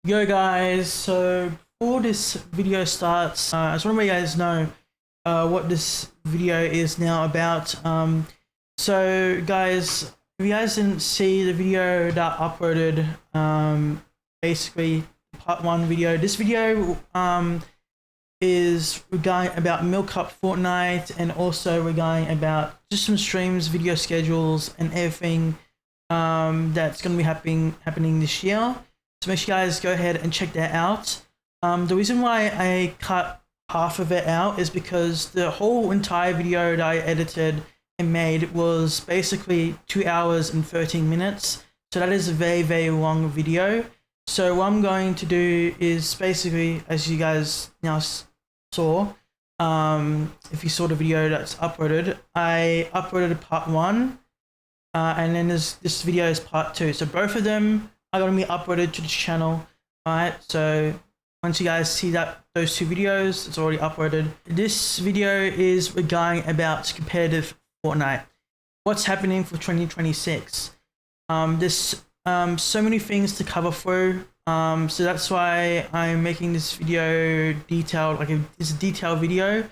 Yo guys, so before this video starts, I just want to let you guys know what this video is now about. So guys, if you guys didn't see the video that I uploaded, basically part 1 video, this video is regarding about 𝗏𝗏𝗆 Fortnite, and also regarding about just some streams, video schedules, and everything that's going to be happening this year. So make sure you guys go ahead and check that out. The reason why I cut half of it out is because the whole entire video that I edited and made was basically 2 hours and 13 minutes. So that is a very long video. So what I'm going to do is basically, as you guys now saw, if you saw the video that's uploaded, I uploaded part 1, and then this video is part 2. So both of them are going to be uploaded to the channel. Alright, so once you guys see those 2 videos, it's already uploaded. This video is regarding about competitive Fortnite. What's happening for 2026? There's so many things to cover through. So that's why I'm making this video detailed, it's a detailed video.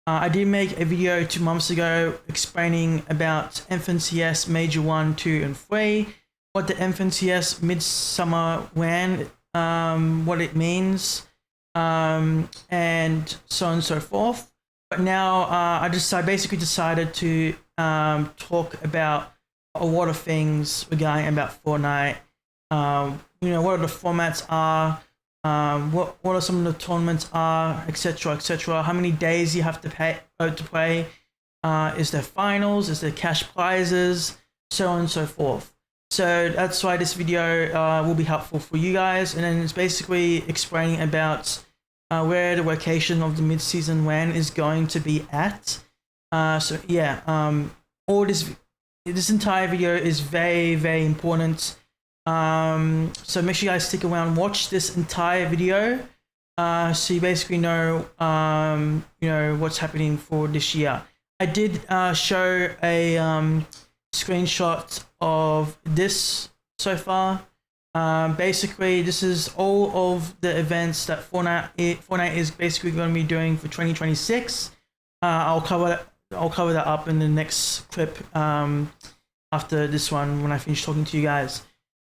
I did make a video 2 months ago explaining about 𝗏𝗏𝗆𝗆 Major 1, 2, and 3. What the 𝗏𝗏𝗆𝗆 Midsummer WAN, what it means, and so on and so forth. But now I basically decided to talk about a lot of things regarding about Fortnite. You know, what are the formats are, what are some of the tournaments are, etc. How many days you have to play, is there finals, is there cash prizes, so on and so forth. So that's why this video will be helpful for you guys, and then it's basically explaining about where the location of the mid-season WAN is going to be at. So yeah, all this entire video is very important. So make sure you guys stick around, watch this entire video, so you basically know you know what's happening for this year. I did show a screenshot of this so far. Basically this is all of the events that Fortnite is basically going to be doing for 2026. I'll cover that up in the next clip after this one when I finish talking to you guys.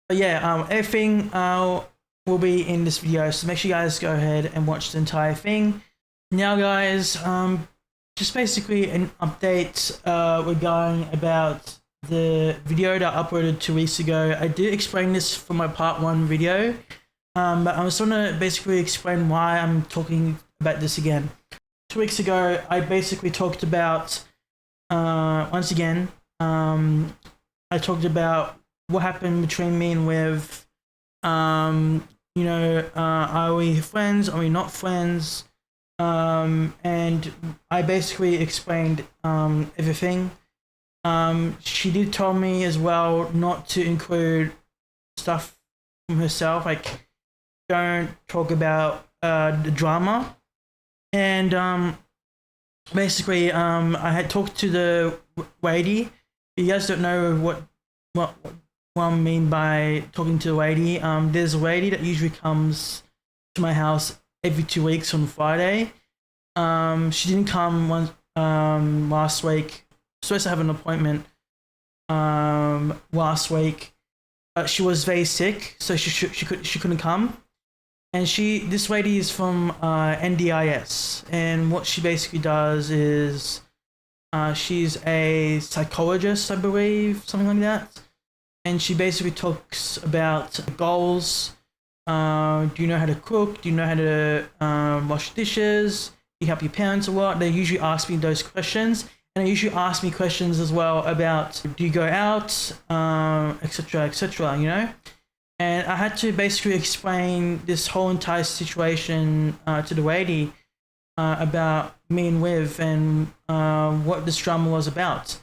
But yeah, everything will be in this video, so make sure you guys go ahead and watch the entire thing. Now guys, just basically an update regarding about the video that I uploaded 2 weeks ago. I did explain this for my part 1 video, but I was trying to basically explain why I'm talking about this again. 2 weeks ago, I basically talked about, once again, I talked about what happened between me and 𝗏𝗏𝗆𝗆. You know, are we friends? Are we not friends? And I basically explained everything. She did tell me as well not to include stuff from herself, like don't talk about the drama. And basically I had talked to the 𝗏𝗏𝗆𝗆. If you guys don't know what I mean by talking to the 𝗏𝗏𝗆𝗆, there's a 𝗏𝗏𝗆 that usually comes to my house every 2 weeks on Friday. She didn't come last week. Supposed to have an appointment last week, but she was very sick, so she couldn't come. And this 𝗏𝗏𝗆𝗆 is from NDIS, and what she basically does is she's a psychologist, I believe, something like that. And she basically talks about goals. Do you know how to cook? Do you know how to wash dishes? Do you help your parents a lot? They usually ask me those questions. And they usually ask me questions as well about, do you go out, etc, you know? And I had to basically explain this whole entire situation to the 𝗏𝗏𝗆𝗆 about me and 𝗏𝗏 and what this drama was about.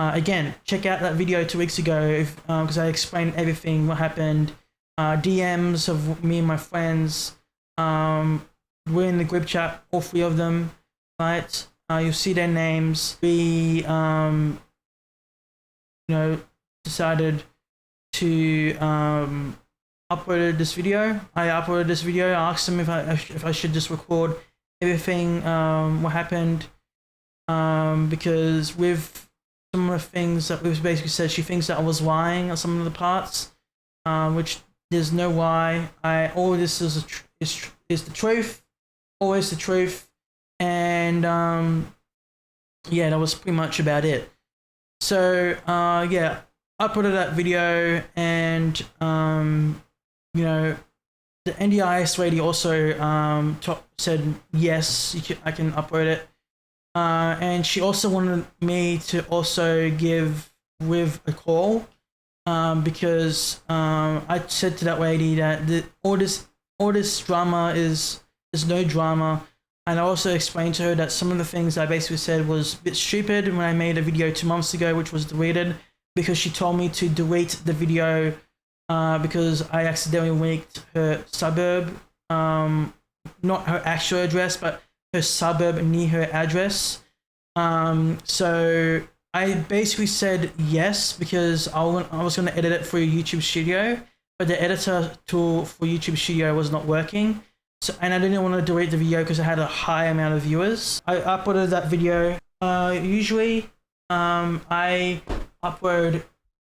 Again, check out that video 2 weeks ago because I explained everything, what happened. DMs of me and my friends. We're in the group chat, all 3 of them, right? You'll see their names. We, you know, decided to uploaded this video. I asked him if I should just record everything, what happened, because with some of the things that we've basically said, she thinks that I was lying on some of the parts, which there's no lie. All this is the truth, always the truth, and yeah, that was pretty much about it. So yeah, uploaded that video, and you know, the 𝗙𝗿𝗄𝗆 lady also said yes, I can upload it, and she also wanted me to also give with a call, because I said to that lady that all this drama there's no drama. And I also explained to her that some of the things I basically said was a bit stupid when I made a video 2 months ago, which was deleted because she told me to delete the video because I accidentally leaked her suburb, not her actual address, but her suburb near her address. So I basically said yes because I was going to edit it for YouTube Studio, but the editor tool for YouTube Studio was not working. So, and I didn't want to delete the video because I had a high amount of viewers. I uploaded that video. Usually, I upload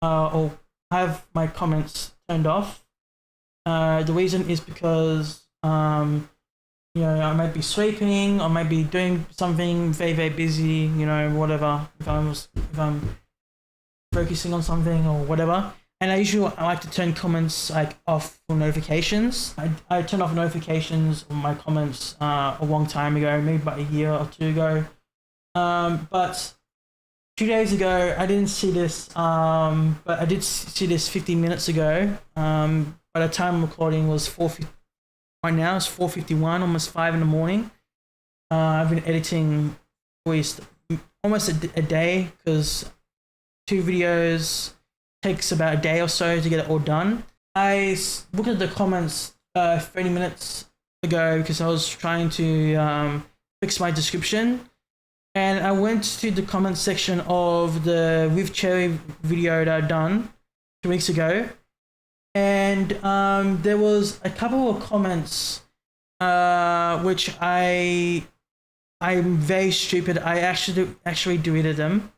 or have my comments turned off. The reason is because you know, I might be sleeping, I might be doing something very busy, you know, whatever. If I'm focusing on something or whatever. And I like to turn comments like off for notifications. I turned off notifications on my comments a long time ago, maybe about a year or two ago. But 2 days ago, I didn't see this, but I did see this 15 minutes ago. By the time I'm recording was 4:50. Right now it's 4:51, almost 5 in the morning. I've been editing almost a day because 2 videos takes about a day or so to get it all done. I looked at the comments 30 minutes ago because I was trying to fix my description, and I went to the comment section of the 𝗙𝗵𝗹𝘆 video that I'd done 2 weeks ago, and there was a couple of comments which I'm very stupid. I actually deleted them.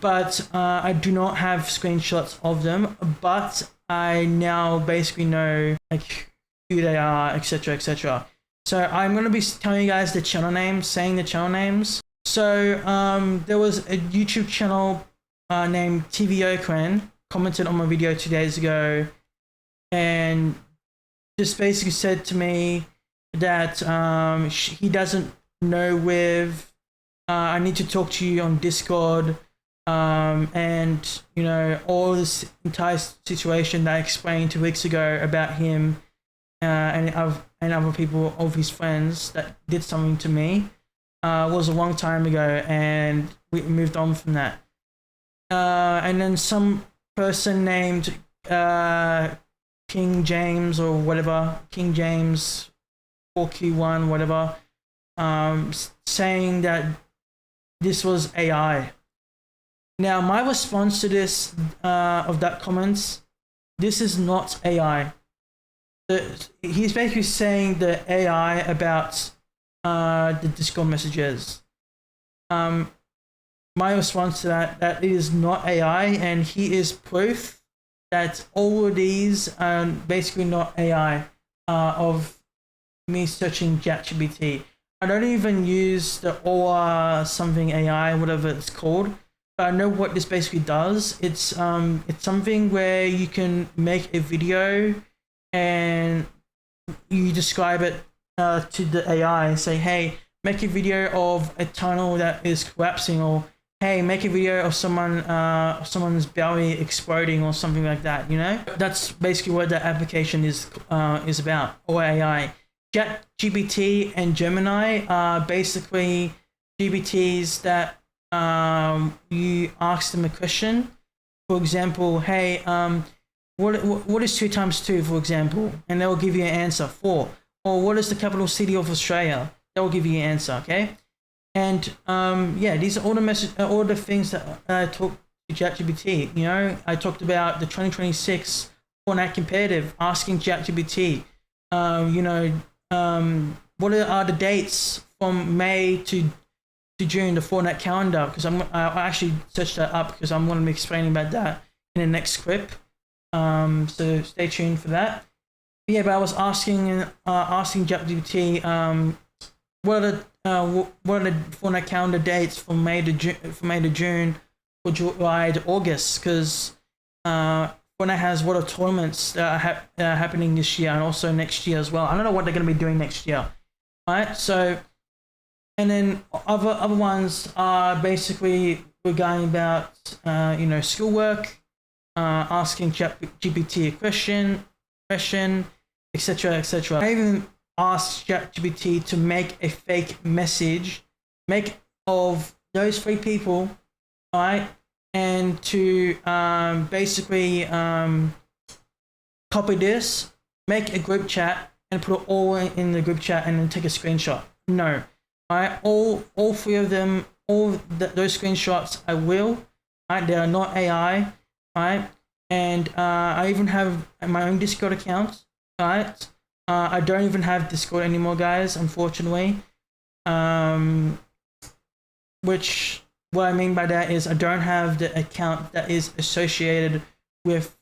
But I do not have screenshots of them, but I now basically know like who they are, etc, etc. So I'm going to be telling you guys the channel names, saying the channel names. So there was a YouTube channel named 𝗙𝗵𝗆𝗆 commented on my video 2 days ago, and just basically said to me that he doesn't know with I need to talk to you on Discord. And you know, all this entire situation that I explained 2 weeks ago about him and other people of his friends that did something to me was a long time ago, and we moved on from that. And then some person named King James or whatever, King James 4Q1 whatever, saying that this was AI. Now, my response to this, of that comments, this is not AI. He's basically saying the AI about the Discord messages. My response to that it is not AI, and he is proof that all of these are basically not AI of me searching 𝗙𝗵𝗆. I don't even use the something AI, whatever it's called. I know what this basically does. It's something where you can make a video and you describe it to the AI and say, hey, make a video of a tunnel that is collapsing, or hey, make a video of someone's belly exploding or something like that, you know? That's basically what the application is about, or AI. 𝗙𝗵𝗆 and Gemini are basically GPTs that you ask them a question. For example, hey, what is 2 times 2, for example, and they will give you an answer, 4. Or what is the capital city of Australia? They will give you an answer, okay? And yeah, these are all the things that I talk to 𝗙𝗵𝗆. You know, I talked about the 2026 Fortnite competitive, asking ChatGPT, you know, what are the dates from May to June, the Fortnite calendar? Because I actually searched that up because I'm going to be explaining about that in the next clip. So stay tuned for that. But yeah, but I was asking ChatGPT, what are the Fortnite calendar dates from May to June, or July to August? Because Fortnite has a lot of tournaments that are happening this year and also next year as well. I don't know what they're going to be doing next year. Right, so, and then other ones are basically regarding about you know, schoolwork, asking ChatGPT a question, etc., etc. I even asked ChatGPT to make a fake message, make of those 3 people, right, and to basically copy this, make a group chat, and put it all in the group chat and then take a screenshot. No, right? All 3 of them, those screenshots I will, right? They are not AI, right? And I even have my own Discord account, right? I don't even have Discord anymore, guys, unfortunately. Which, what I mean by that is I don't have the account that is associated with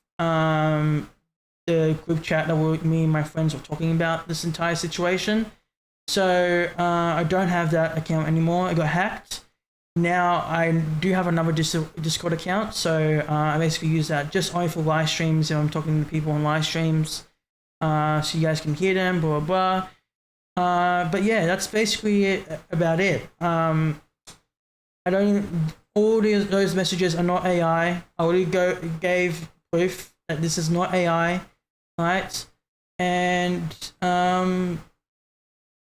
the group chat that me and my friends were talking about this entire situation. So I don't have that account anymore. I got hacked. Now I do have another Discord account, so I basically use that just only for live streams. If I'm talking to people on live streams, so you guys can hear them, blah blah blah. But yeah, that's basically about it. I don't. All those messages are not AI. I already gave proof that this is not AI. Right, and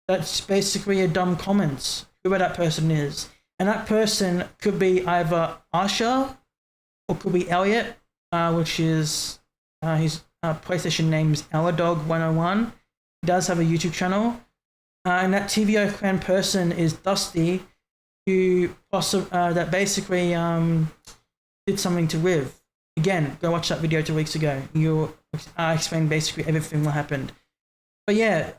that's basically a dumb comment, whoever that person is, and that person could be either Asha or could be Elliot, which is his PlayStation name is 𝗙𝗿𝗿𝗆101. He does have a YouTube channel, and that 𝗙𝗿𝗿𝗆 person is Dusty, who that basically did something to Liv. Again, go watch that video 2 weeks ago. I explained basically everything that happened. But yeah,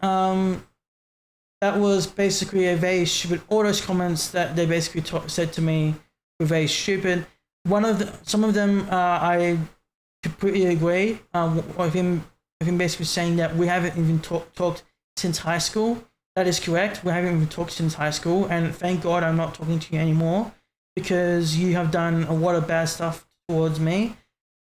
that was basically a very stupid. All those comments that they basically said to me were very stupid. Some of them I completely agree. With him basically saying that we haven't even talked since high school. That is correct. We haven't even talked since high school, and thank God I'm not talking to you anymore because you have done a lot of bad stuff towards me.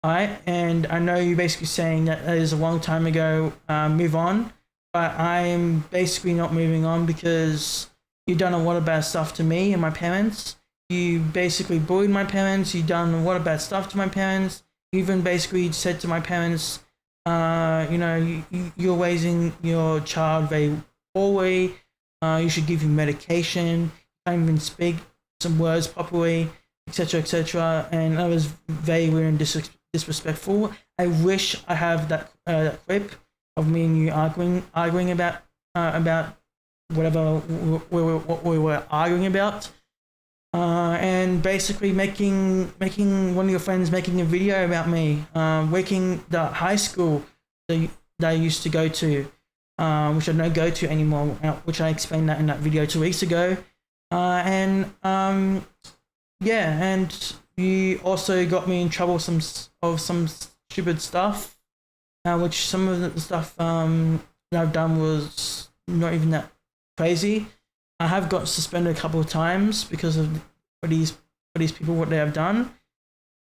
Alright, and I know you're basically saying that is a long time ago, move on, but I'm basically not moving on because you've done a lot of bad stuff to me and my parents. You basically bullied my parents, you've done a lot of bad stuff to my parents. You even basically said to my parents, you know, you're raising your child very poorly, you should give him medication, you can't even speak some words properly, etc., etc., and that was very weird and disrespectful. I wish I have that clip of me and you arguing about whatever we were arguing about, and basically making one of your friends making a video about me working the high school that I used to go to, which I don't go to anymore, which I explained that in that video 2 weeks ago, and yeah, and you also got me in trouble some stupid stuff, which some of the stuff that I've done was not even that crazy. I have got suspended a couple of times because of these people, what they have done.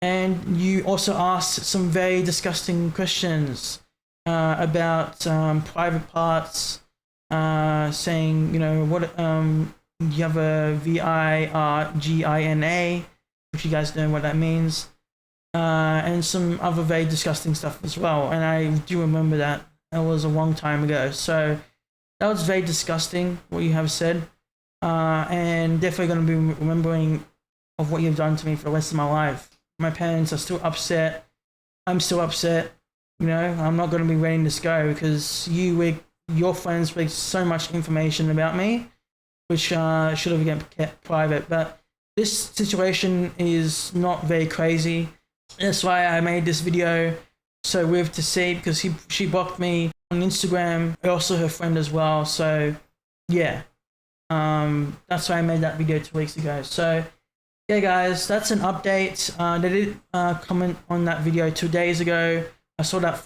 And you also asked some very disgusting questions about private parts, saying, you know, what you have a 𝗙𝗍𝗍𝗍, which you guys know what that means, and some other very disgusting stuff as well. And I do remember that. That was a long time ago. So that was very disgusting what you have said, and definitely going to be remembering of what you've done to me for the rest of my life. My parents are still upset. I'm still upset. You know, I'm not going to be letting this go because your friends leaked so much information about me, which should have been kept private. But this situation is not very crazy. That's why I made this video so weird to see because she blocked me on Instagram, also her friend as well. So yeah, that's why I made that video 2 weeks ago. So yeah, guys, that's an update. They did comment on that video 2 days ago. I saw that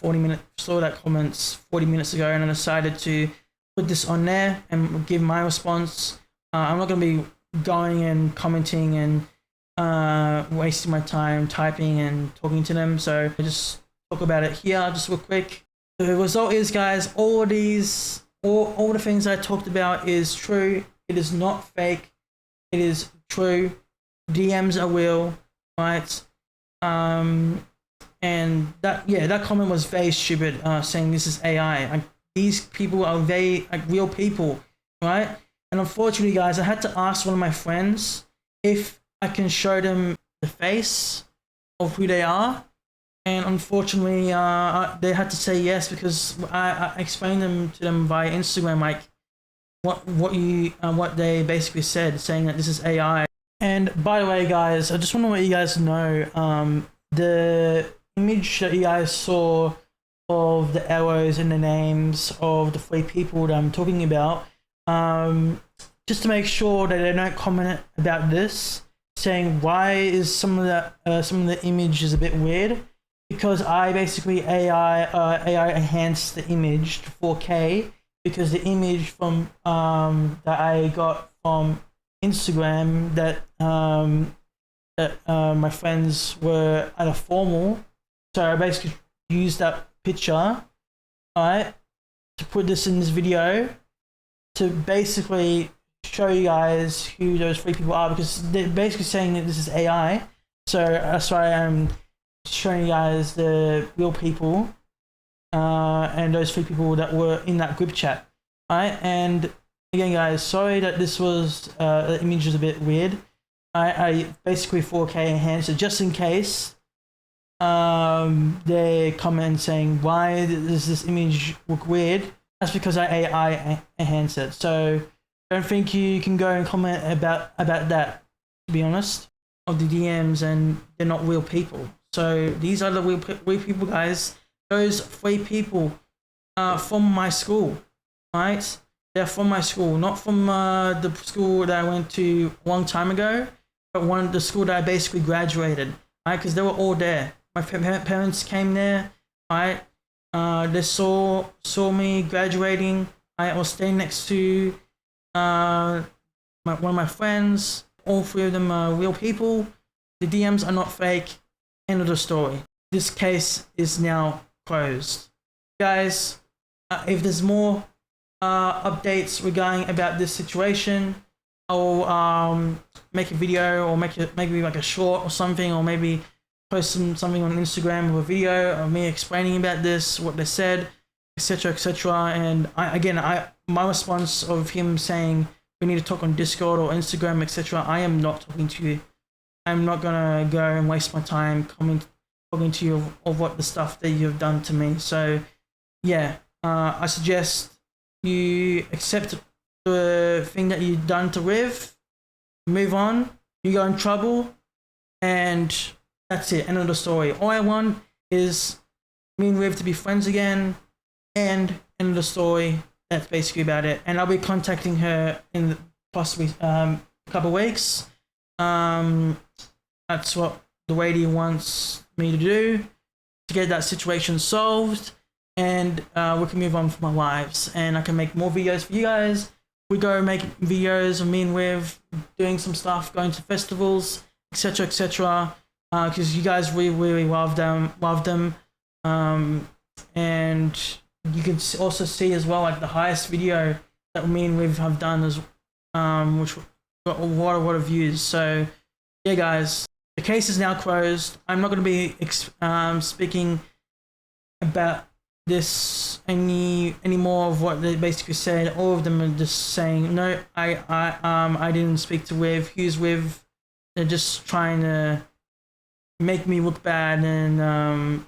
comments 40 minutes ago, and I decided to put this on there and give my response. I'm not going to be going and commenting and wasting my time typing and talking to them, so I just talk about it here just real quick. The result is, guys, all the things I talked about is true. It is not fake. It is true. DMs are real, right? And that comment was very stupid, saying this is AI. Like, these people are real people, right? And unfortunately, guys, I had to ask one of my friends if I can show them the face of who they are, and unfortunately, they had to say yes, because I explained them to them via Instagram, like what they basically said, saying that this is AI. And by the way, guys, I just want to let you guys know, the image that you guys saw of the arrows and the names of the 3 people that I'm talking about, just to make sure that they don't comment about this, saying why is some of the image is a bit weird, because I basically AI enhanced the image to 4K, because the image from that I got from Instagram that my friends were at a formal, so I basically used that picture, right, to put this in this video to basically show you guys who those 3 people are, because they're basically saying that this is AI. So that's why I'm showing you guys the real people, and those 3 people that were in that group chat, right? And again, guys, sorry that this was the image is a bit weird. I basically 4K enhanced it just in case they comment saying why does this image look weird. That's because I AI enhanced it. So don't think you can go and comment about that, to be honest, of the DMs, and they're not real people. So these are the real people, guys. Those 3 people from my school, right? They're from my school, not from the school that I went to a long time ago, but the school that I basically graduated, right? Because they were all there. My parents came there, right? They saw me graduating. I was staying next to one of my friends. All 3 of them are real people. The DMs are not fake. End of the story. This case is now closed. Guys, if there's more updates regarding about this situation, I'll make a video, or maybe like a short or something, or maybe post something on Instagram with a video of me explaining about this, what they said, etc, etc. And my response of him saying we need to talk on Discord or Instagram, etc. I am not talking to you. I'm not gonna go and waste my time talking to you of what the stuff that you've done to me. So yeah, I suggest you accept the thing that you've done to Riv, move on, you go in trouble, and that's it, end of the story. All I want is me and Riv to be friends again, and end of the story. That's basically about it. And I'll be contacting her in possibly a couple of weeks. That's what 𝗙𝗿𝗶𝗆 wants me to do, to get that situation solved, and we can move on with my lives, and I can make more videos for you guys. We go make videos of me and Riv doing some stuff, going to festivals, etc, etc, because you guys really love them, and you can also see as well, like the highest video that me and Riv have done is which got a lot of views. So yeah, guys, the case is now closed. I'm not going to be speaking about this any more of what they basically said. All of them are just saying no, I didn't speak to Riv. Who's Riv? They're just trying to make me look bad, and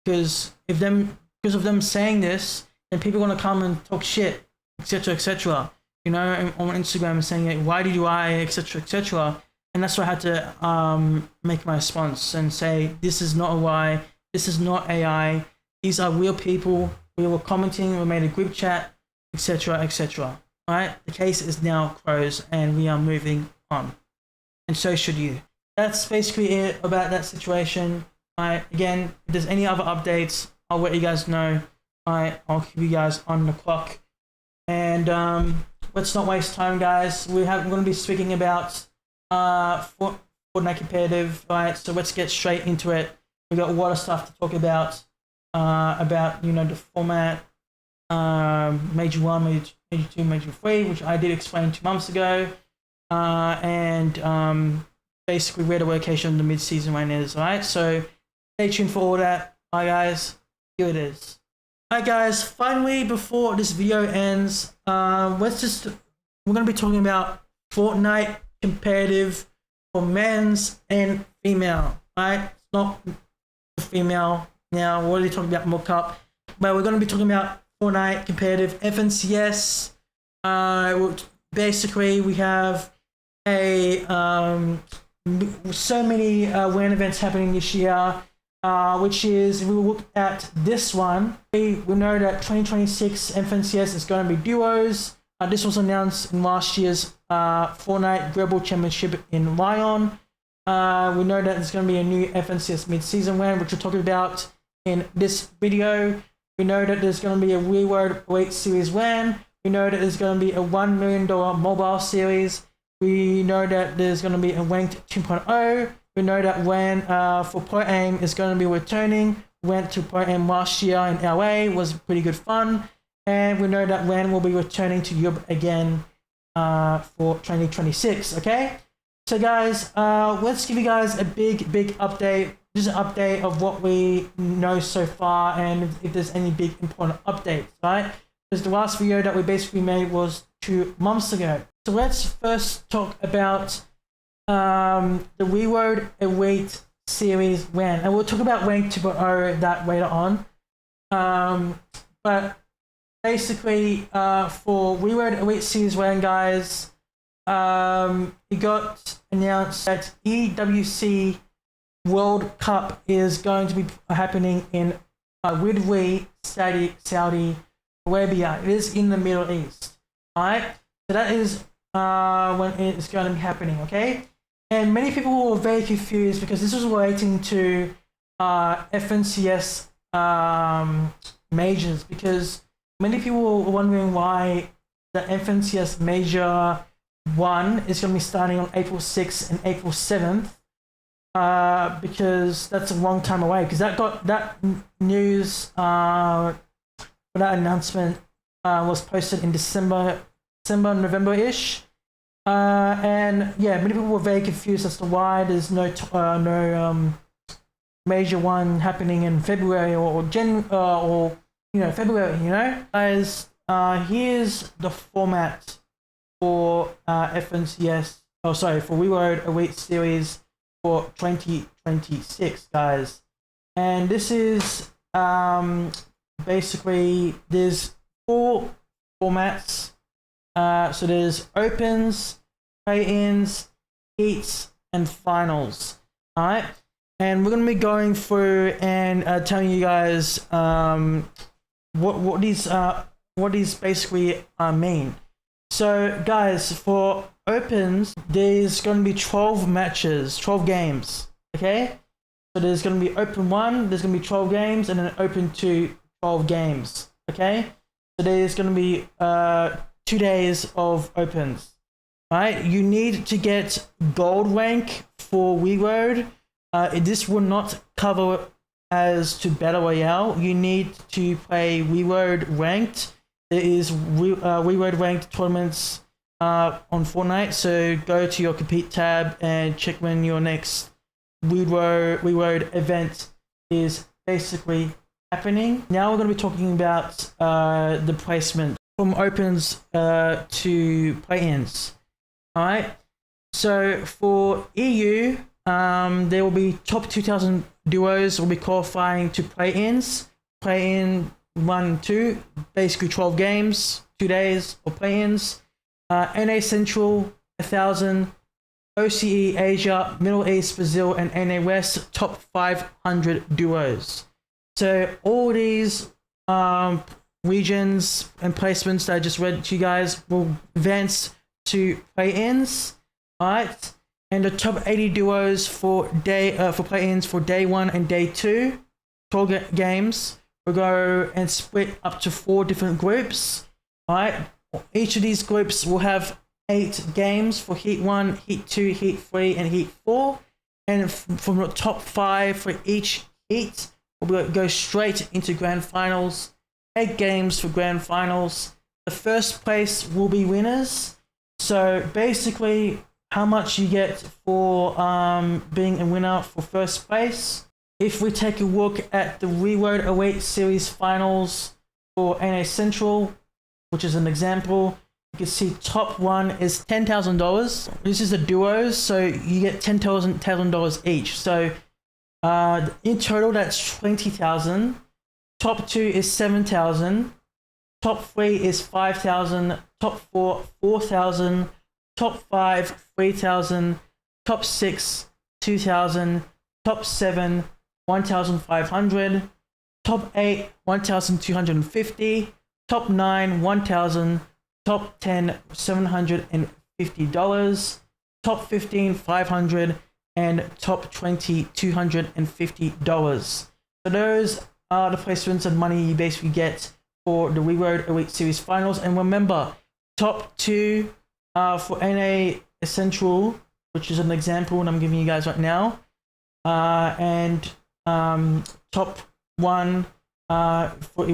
because of them saying this, then people are gonna come and talk shit, etc, etc, you know, on Instagram, and saying like, why did you lie, etc, etc. And that's why I had to make my response and say this is not a lie, this is not AI, These are real people. We were commenting, we made a group chat, etc., etc. All right, the case is now closed and we are moving on, and so should you. That's basically it about that situation. All right, again, if there's any other updates, I'll let you guys know. All right, I'll keep you guys on the clock. And let's not waste time, guys. We're going to be speaking about Fortnite competitive. All right, so let's get straight into it. We got a lot of stuff to talk about you know, the format, Major 1, Major 2, Major 3, which I did explain 2 months ago, and basically where the location of the mid-season one is. All right, so stay tuned for all that. All right, guys, here it is. All right, guys, finally, before this video ends, we're going to be talking about Fortnite competitive for men's and female. All right, it's not female now. We're already talking about World Cup, but we're going to be talking about Fortnite competitive FNCS. Basically, we have so many WAN events happening this year, which is, if we look at this one, we know that 2026 FNCS is going to be duos. This was announced in last year's Fortnite Global Championship in Lyon. We know that there's going to be a new FNCS mid-season WAN, which we're talking about in this video. We know that there's going to be a 𝗙𝗿𝗶𝗆 Series WAN. We know that there's going to be a $1 million mobile series. We know that there's going to be a ranked 2.0. We know that WAN for 𝗏𝗏𝗆 is going to be returning. Went to 𝗏𝗏𝗆 last year in LA, was pretty good fun. And we know that WAN will be returning to Europe again for 2026, okay? So guys, let's give you guys a big update. Just an update of what we know so far, and if there's any big important updates, right? Because the last video that we basically made was 2 months ago. So let's first talk about the 𝗙𝗿𝗶𝗆 Series WAN, and we'll talk about rank 2.0 that later on. But basically, for 𝗙𝗿𝗶𝗆 Series WAN, guys, it got announced that 𝗙𝗿𝗿𝗆 World Cup is going to be happening in 𝗙𝗿𝗿𝗆 Arabia. It is in the Middle East. Alright? So that is when it's going to be happening, okay? And many people were very confused because this was relating to FNCS majors, because many people were wondering why the FNCS Major 1 is going to be starting on April 6th and April 7th. Because that's a long time away. Because that news, that announcement was posted in December, November-ish, and yeah, many people were very confused as to why there's no Major 1 happening in February or February. You know, guys, here's the format for FNCS. Oh, sorry, for 𝗙𝗿𝗶𝗆 Series for 2026, guys. And this is basically, there's 4 formats. So there's opens, play-ins, heats, and finals. All right, and we're gonna be going through and telling you guys what these basically mean. So guys, for opens, there's going to be 12 matches, 12 games, okay? So there's going to be open 1, there's going to be 12 games, and then open 2, 12 games, okay? So there's going to be 2 days of opens, right? You need to get gold rank for 𝗙𝗿𝗶𝗆. This will not cover as to Battle Royale. You need to play 𝗙𝗿𝗶𝗆 ranked. There is 𝗙𝗿𝗶𝗆 ranked tournaments on Fortnite, so go to your compete tab and check when your next 𝗙𝗿𝗶𝗆 event is basically happening. Now we're going to be talking about the placement from opens to play-ins. Alright, so for EU, there will be top 2,000 duos will be qualifying to play-ins. Play-in 1, 2, basically 12 games, 2 days of play-ins. NA Central 1,000, OCE Asia, Middle East, Brazil, and NA West top 500 duos. So all these regions and placements that I just read to you guys will advance to play-ins. All right, and the top 80 duos for play-ins for day 1 and day 2, 12 games, will go and split up to 4 different groups. All right, each of these groups will have 8 games for Heat 1, Heat 2, Heat 3, and Heat 4. And from the top 5 for each heat, we'll go straight into grand finals. 8 games for grand finals. The first place will be winners. So basically, how much you get for being a winner for first place. If we take a look at the 𝗙𝗿𝗿𝗆 Series finals for NA Central, which is an example, you can see top 1 is $10,000. This is the duos, so you get $10,000 each. So in total, that's $20,000. Top 2 is $7,000. Top 3 is $5,000. Top 4, $4,000. Top 5, $3,000. Top 6, $2,000. Top 7, $1,500. Top 8, $1,250. Top 9, $1,000. Top 10, $750. Top 15, $500. And top 20, $250. So those are the placements and money you basically get for the 𝗙𝗿𝗿𝗆 Series finals. And remember, top 2 for NA Central, which is an example and I'm giving you guys right now, and top 1 for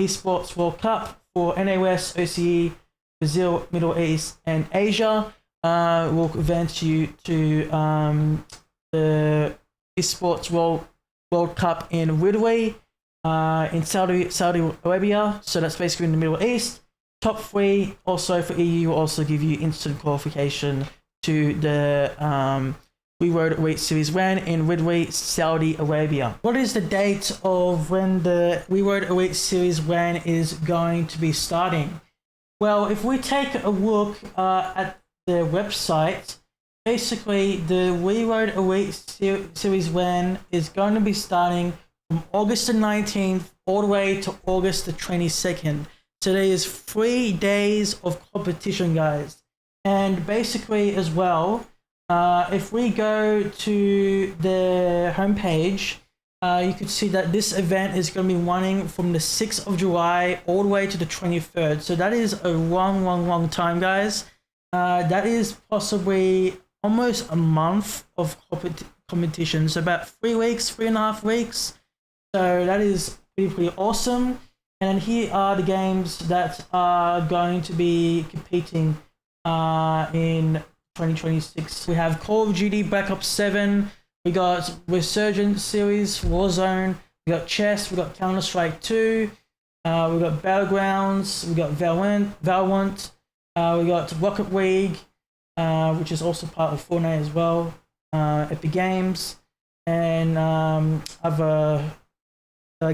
Esports World Cup for NA West, OCE, Brazil, Middle East, and Asia will advance you to the Esports World Cup in 𝗙𝗿𝗿𝗆 in Saudi Arabia. So that's basically in the Middle East. Top 3 also for EU will also give you instant qualification to the 𝗙𝗿𝗿𝗆 Series WAN in 𝗙𝗿, Saudi Arabia. What is the date of when the 𝗙𝗿𝗿𝗆 Series WAN is going to be starting? Well, if we take a look at the website, basically the 𝗙𝗿𝗿𝗆 Series WAN is going to be starting from August the 19th all the way to August the 22nd. So there is 3 days of competition, guys. And basically as well, if we go to the homepage, you can see that this event is going to be running from the 6th of July all the way to the 23rd. So that is a long time, guys. That is possibly almost a month of competition. So about 3 weeks, 3.5 weeks. So that is pretty awesome. And here are the games that are going to be competing in 2026. We have Call of Duty Black Ops 7. We got Resurgence Series, Warzone. We got Chess. We got Counter-Strike 2. We got Battlegrounds. We got Valorant. We got Rocket League, which is also part of Fortnite as well. Epic Games, and other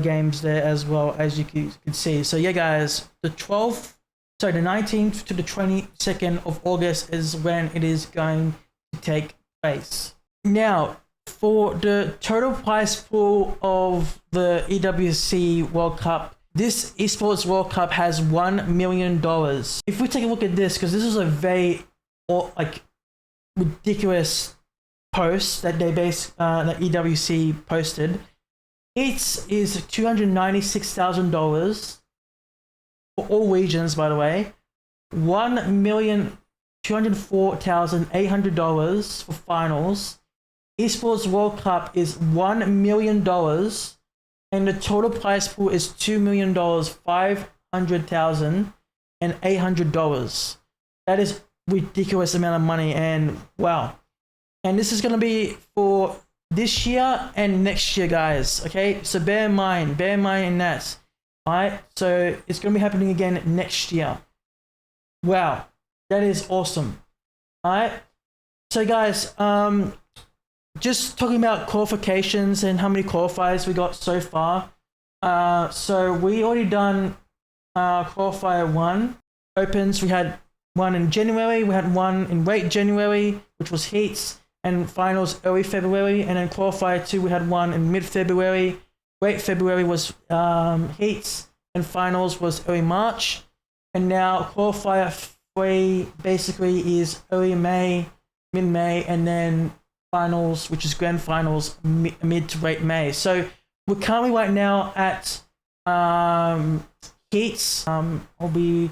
games there as well, as you can see. So yeah, guys, the 19th to the 22nd of August is when it is going to take place. Now, for the total prize pool of the 𝗙𝗏𝗄C World Cup, this Esports World Cup has $1 million. If we take a look at this, because this is a very ridiculous post that that 𝗙𝗏𝗄C posted. It is $296,000 for all regions, by the way. $1,204,800 for finals. Esports World Cup is $1 million, and the total prize pool is $2,500,800. That is ridiculous amount of money, and wow. And this is going to be for this year and next year, guys. Okay, so bear in mind in that. All right, so it's going to be happening again next year. Wow, that is awesome. All right, so guys, just talking about qualifications and how many qualifiers we got so far. So we already done qualifier 1 opens. We had one in January. We had one in late January, which was heats, and finals early February. And then qualifier 2, we had one in mid-February. 𝗙𝗿𝗆February was heats, and finals was early March, and now qualifier 3 basically is early May, mid-May, and then finals, which is grand finals, mid to late May. So we're currently right now at heats. I'll be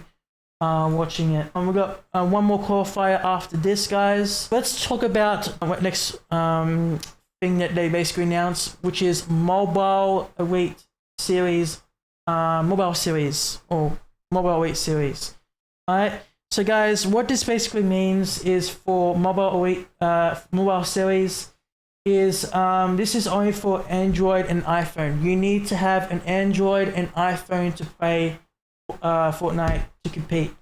watching it. And we've got one more qualifier after this, guys. Let's talk about what next thing that they basically announced, which is Mobile Elite Series, Mobile Series, or Mobile Elite Series. Alright, so guys, what this basically means is for Mobile Elite Mobile Series is this is only for Android and iPhone. You need to have an Android and iPhone to play Fortnite to compete.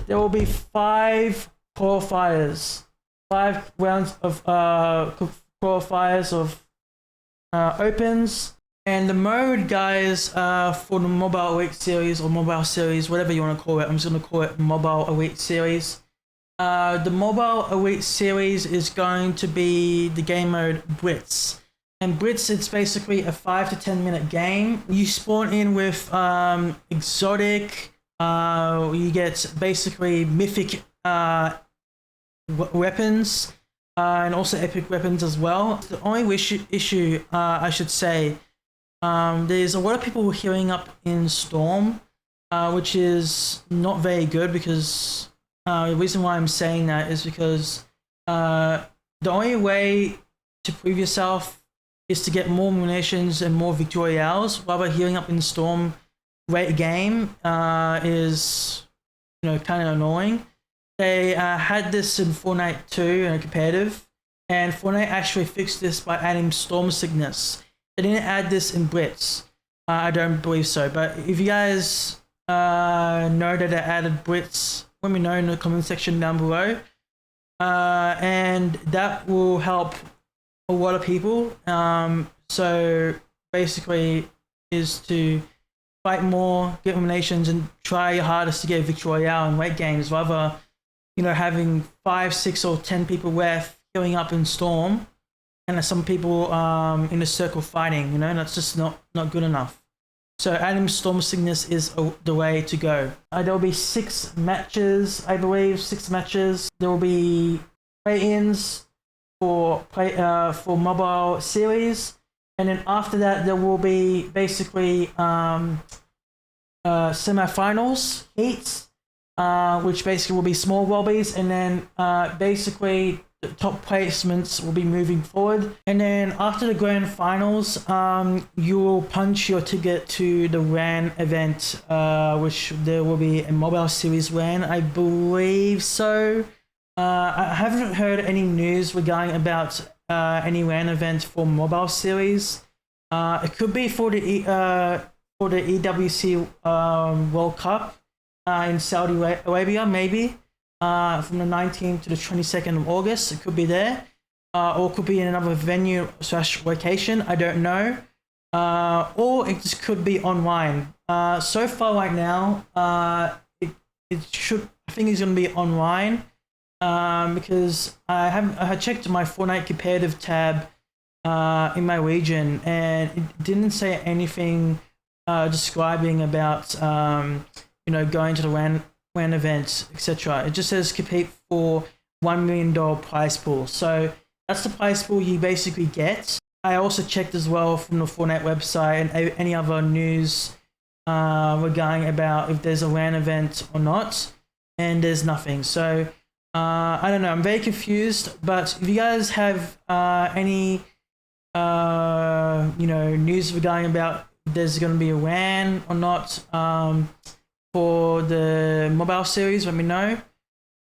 There will be 5 qualifiers, 5 rounds of qualifiers of opens, and the mode, guys, for the Mobile Elite Series or Mobile Series, whatever you want to call it. I'm just going to call it Mobile Elite Series. The Mobile Elite Series is going to be the game mode Blitz. And Blitz, it's basically a 5 to 10 minute game. You spawn in with exotic, you get basically mythic weapons, and also epic weapons as well. The only issue I should say, there's a lot of people healing up in Storm, which is not very good, because the reason why I'm saying that is because the only way to prove yourself is to get more munitions and more 𝗙𝗿𝗆𝗆s. Rather, healing up in Storm late game is, you know, kind of annoying. They had this in Fortnite 2 in a competitive, and Fortnite actually fixed this by adding Storm Sickness. They didn't add this in Blitz. I don't believe so. But if you guys know that they added Blitz, let me know in the comment section down below. And that will help a lot of people. So basically is to fight more, get eliminations, and try your hardest to get 𝗙𝗿𝗆𝗆 in late games, rather, you know, having 5, 6, or 10 people left queuing up in Storm, and some people in a circle fighting. You know, that's just not good enough. So adding Storm Sickness is the way to go. There will be 6 matches, I believe, 6 matches. There will be play-ins for Mobile Series, and then after that there will be basically semi-finals, heats, which basically will be small lobbies, and then basically the top placements will be moving forward. And then after the grand finals, you will punch your ticket to the LAN event, which there will be a Mobile Series LAN, I believe so. I haven't heard any news regarding about any LAN event for Mobile Series. It could be for the 𝗙𝗿𝗆𝗆 World Cup in Saudi Arabia, maybe. From the 19th to the 22nd of August, it could be there, or it could be in another venue / location. I don't know, or it just could be online. So far, right now, I think it's going to be online, because I had checked my Fortnite competitive tab in my region, and it didn't say anything describing about you know, going to the LAN events, etc. It just says compete for $1 million prize pool. So that's the prize pool you basically get. I also checked as well from the Fortnite website and any other news regarding about if there's a LAN event or not, and there's nothing. So I don't know, I'm very confused. But if you guys have any you know, news regarding about if there's going to be a LAN or not for the Mobile Series, let me know.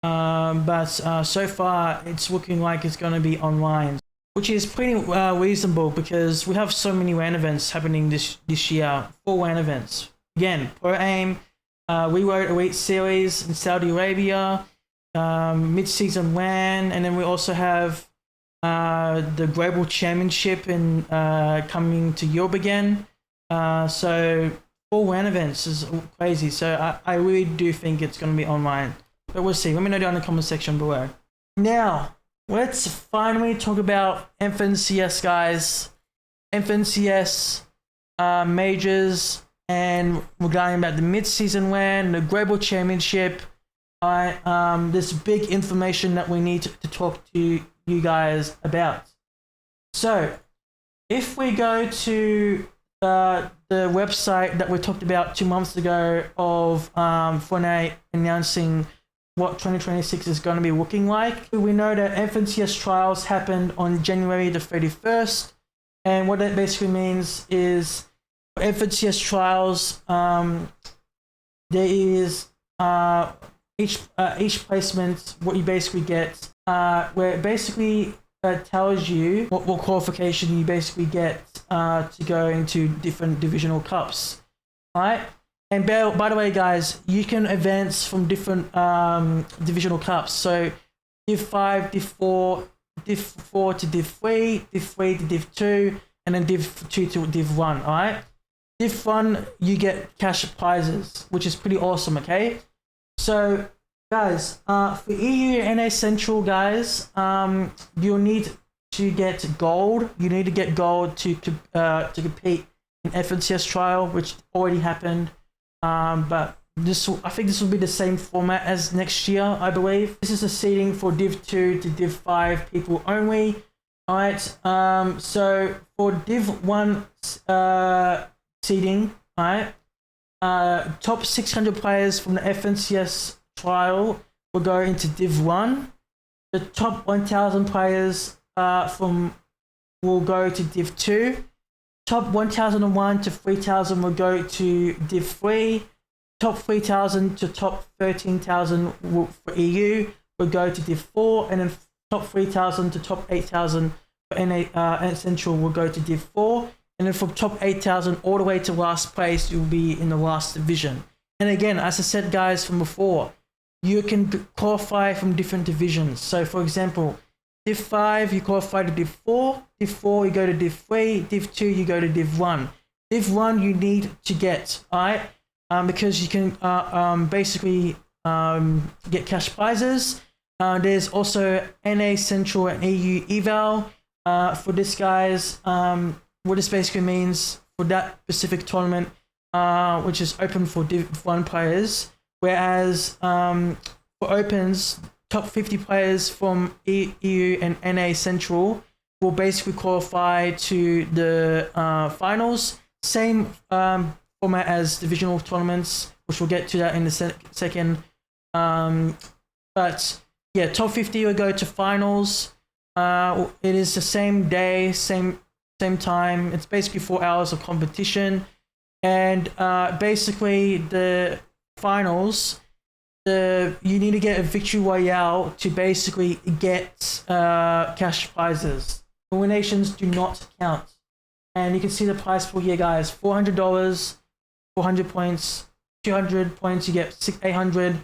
But so far it's looking like it's going to be online, which is pretty reasonable, because we have so many LAN events happening this year. 4 LAN events. Again, Pro-Aim, 𝗙𝗿𝗆𝗆 Elite Series in Saudi Arabia, mid-season LAN, and then we also have the Global Championship in coming to Europe again. So 4 LAN events is crazy. So I really do think it's going to be online. But we'll see. Let me know down in the comment section below. Now, let's finally talk about 𝗙𝗏𝗏𝗆𝐶S, guys. 𝗙𝗏𝗏𝗆𝐶S majors, and regarding about the mid-season win, the global championship. There's big information that we need to talk to you guys about. So if we go to the website that we talked about 2 months ago of Fortnite announcing what 2026 is going to be looking like, we know that FNCS trials happened on January the 31st, and what that basically means is for FNCS trials, there is each placement, what you basically get, where it basically tells you what qualification you basically get to go into different divisional cups. Alright? And by the way, guys, you can advance from different divisional cups. So Div 5, Div 4, Div 4 to Div 3, Div 3 to Div 2, and then Div 2 to Div 1, alright? Div 1, you get cash prizes, which is pretty awesome, okay? So, guys, for EU and NA Central, guys, you'll need to get gold. You need to get gold to compete in FNCS trial, which already happened. But I think this will be the same format as next year, I believe. This is the seeding for Div 2 to Div 5 people only. Alright, so for Div 1 seeding, alright, top 600 players from the FNCS trial will go into Div 1. The top 1,000 players will go to Div 2. Top 1,001 to 3,000 will go to Div 3. Top 3,000 to top 13,000 for EU will go to Div 4. And then top 3,000 to top 8,000 for NA Central will go to Div 4. And then from top 8,000 all the way to last place, you'll be in the last division. And again, as I said, guys, from before, you can qualify from different divisions. So, for example, Div 5, you qualify to Div 4. Div 4, you go to Div 3. Div 2, you go to Div 1. Div 1, you need to get, alright? Because you can basically get cash prizes. There's also NA Central and EU Eval. For this, guys, what this basically means for that specific tournament, which is open for Div 1 players. Whereas for Opens, top 50 players from EU and NA Central will basically qualify to the finals. Same format as divisional tournaments, which we'll get to that in the second. But yeah, top 50 will go to finals. It is the same day, same time. It's basically 4 hours of competition. And basically the finals, you need to get a victory royale to basically get cash prizes. Eliminations do not count. And you can see the prize pool here, guys. $400, 400 points, 200 points, you get 800,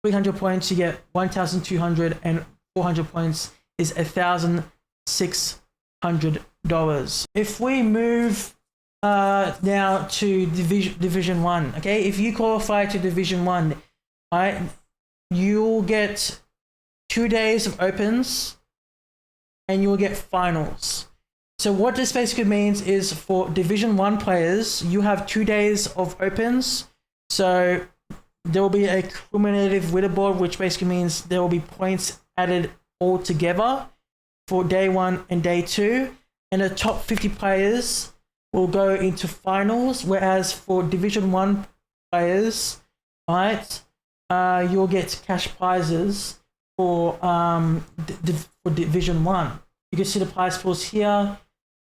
300 points, you get 1,200, and 400 points is $1,600. If we move now to Division 1, okay? If you qualify to Division 1, right, you'll get 2 days of opens and you'll get finals. So what this basically means is for Division 1 players, you have 2 days of opens. So there will be a cumulative leaderboard, which basically means there will be points added all together for day 1 and day 2. And the top 50 players will go into finals, whereas for Division 1 players, right, you'll get cash prizes for Division 1. You can see the prize pools here.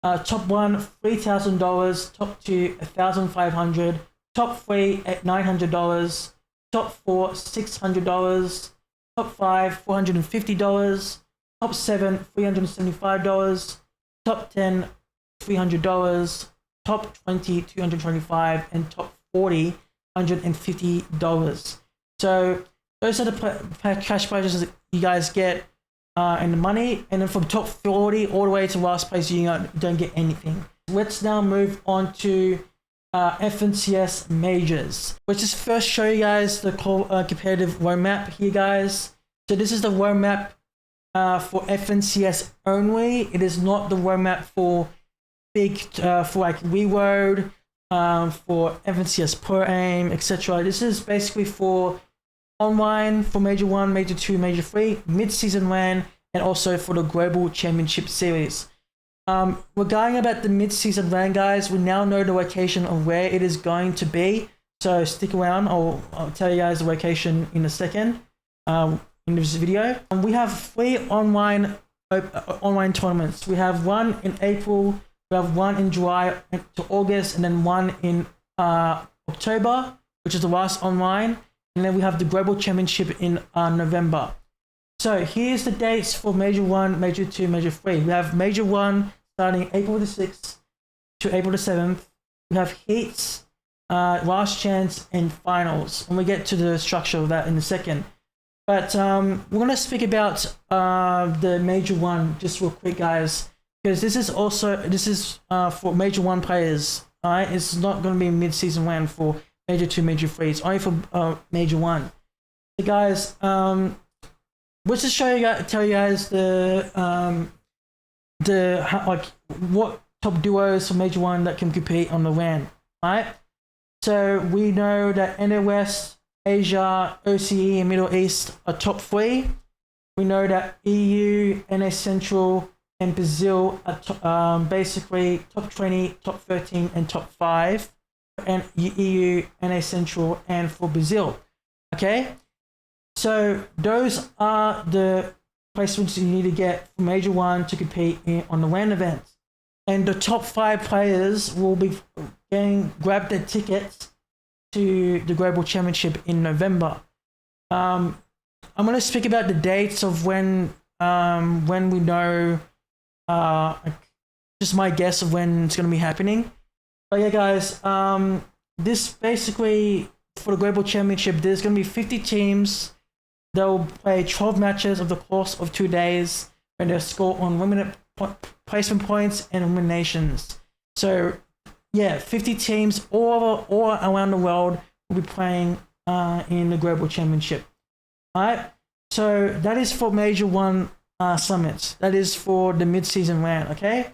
Top 1, $3,000. Top 2, $1,500. Top 3 at $900. Top 4, $600. Top 5, $450. Top 7, $375. Top 10, $300. Top 20, $225, and top 40, $150. So those are the cash prizes that you guys get and the money. And then from top 40 all the way to last place, you don't get anything. Let's now move on to FNCS majors. Let's just first show you guys the competitive roadmap here, guys. So this is the roadmap for FNCS only. It is not the roadmap for big for like 𝗙𝗿𝗆, for 𝗙𝗿𝗆, etc. This is basically for online for Major 1, Major 2, Major 3, mid-season LAN, and also for the Global Championship Series. Regarding about the mid-season LAN, guys, we now know the location of where it is going to be. So stick around. I'll tell you guys the location in a second. In this video, we have 3 online tournaments. We have one in April, we have one in July to August, and then one in October, which is the last online, and then we have the Global Championship in November. So here's the dates for Major 1, Major 2, Major 3. We have Major 1 starting April the 6th to April the 7th. We have heats, last chance, and finals, and we get to the structure of that in a second. But we're going to speak about the Major 1 just real quick, guys, because this is for Major 1 players. All right, it's not going to be mid-season LAN for Major 2, Major 3. It's only for Major 1. So guys, let's just tell you guys like what top duos for Major 1 that can compete on the LAN. All right, so we know that NA West, Asia, OCE, and Middle East are top 3. We know that EU, NA Central, and Brazil are basically top 20, top 13, and top 5. And EU, NA Central, and for Brazil. Okay, so those are the placements you need to get for Major 1 to compete on the LAN events. And the top 5 players will be grab their tickets to the Global Championship in November. I'm going to speak about the dates of when we know, just my guess of when it's going to be happening. But yeah, guys, this basically for the Global Championship, there's going to be 50 teams. They'll play 12 matches over the course of 2 days, and they'll score on limited placement points and eliminations. So yeah, 50 teams all around the world will be playing in the Global Championship. Alright, so that is for Major 1 summits. That is for the mid-season LAN, okay?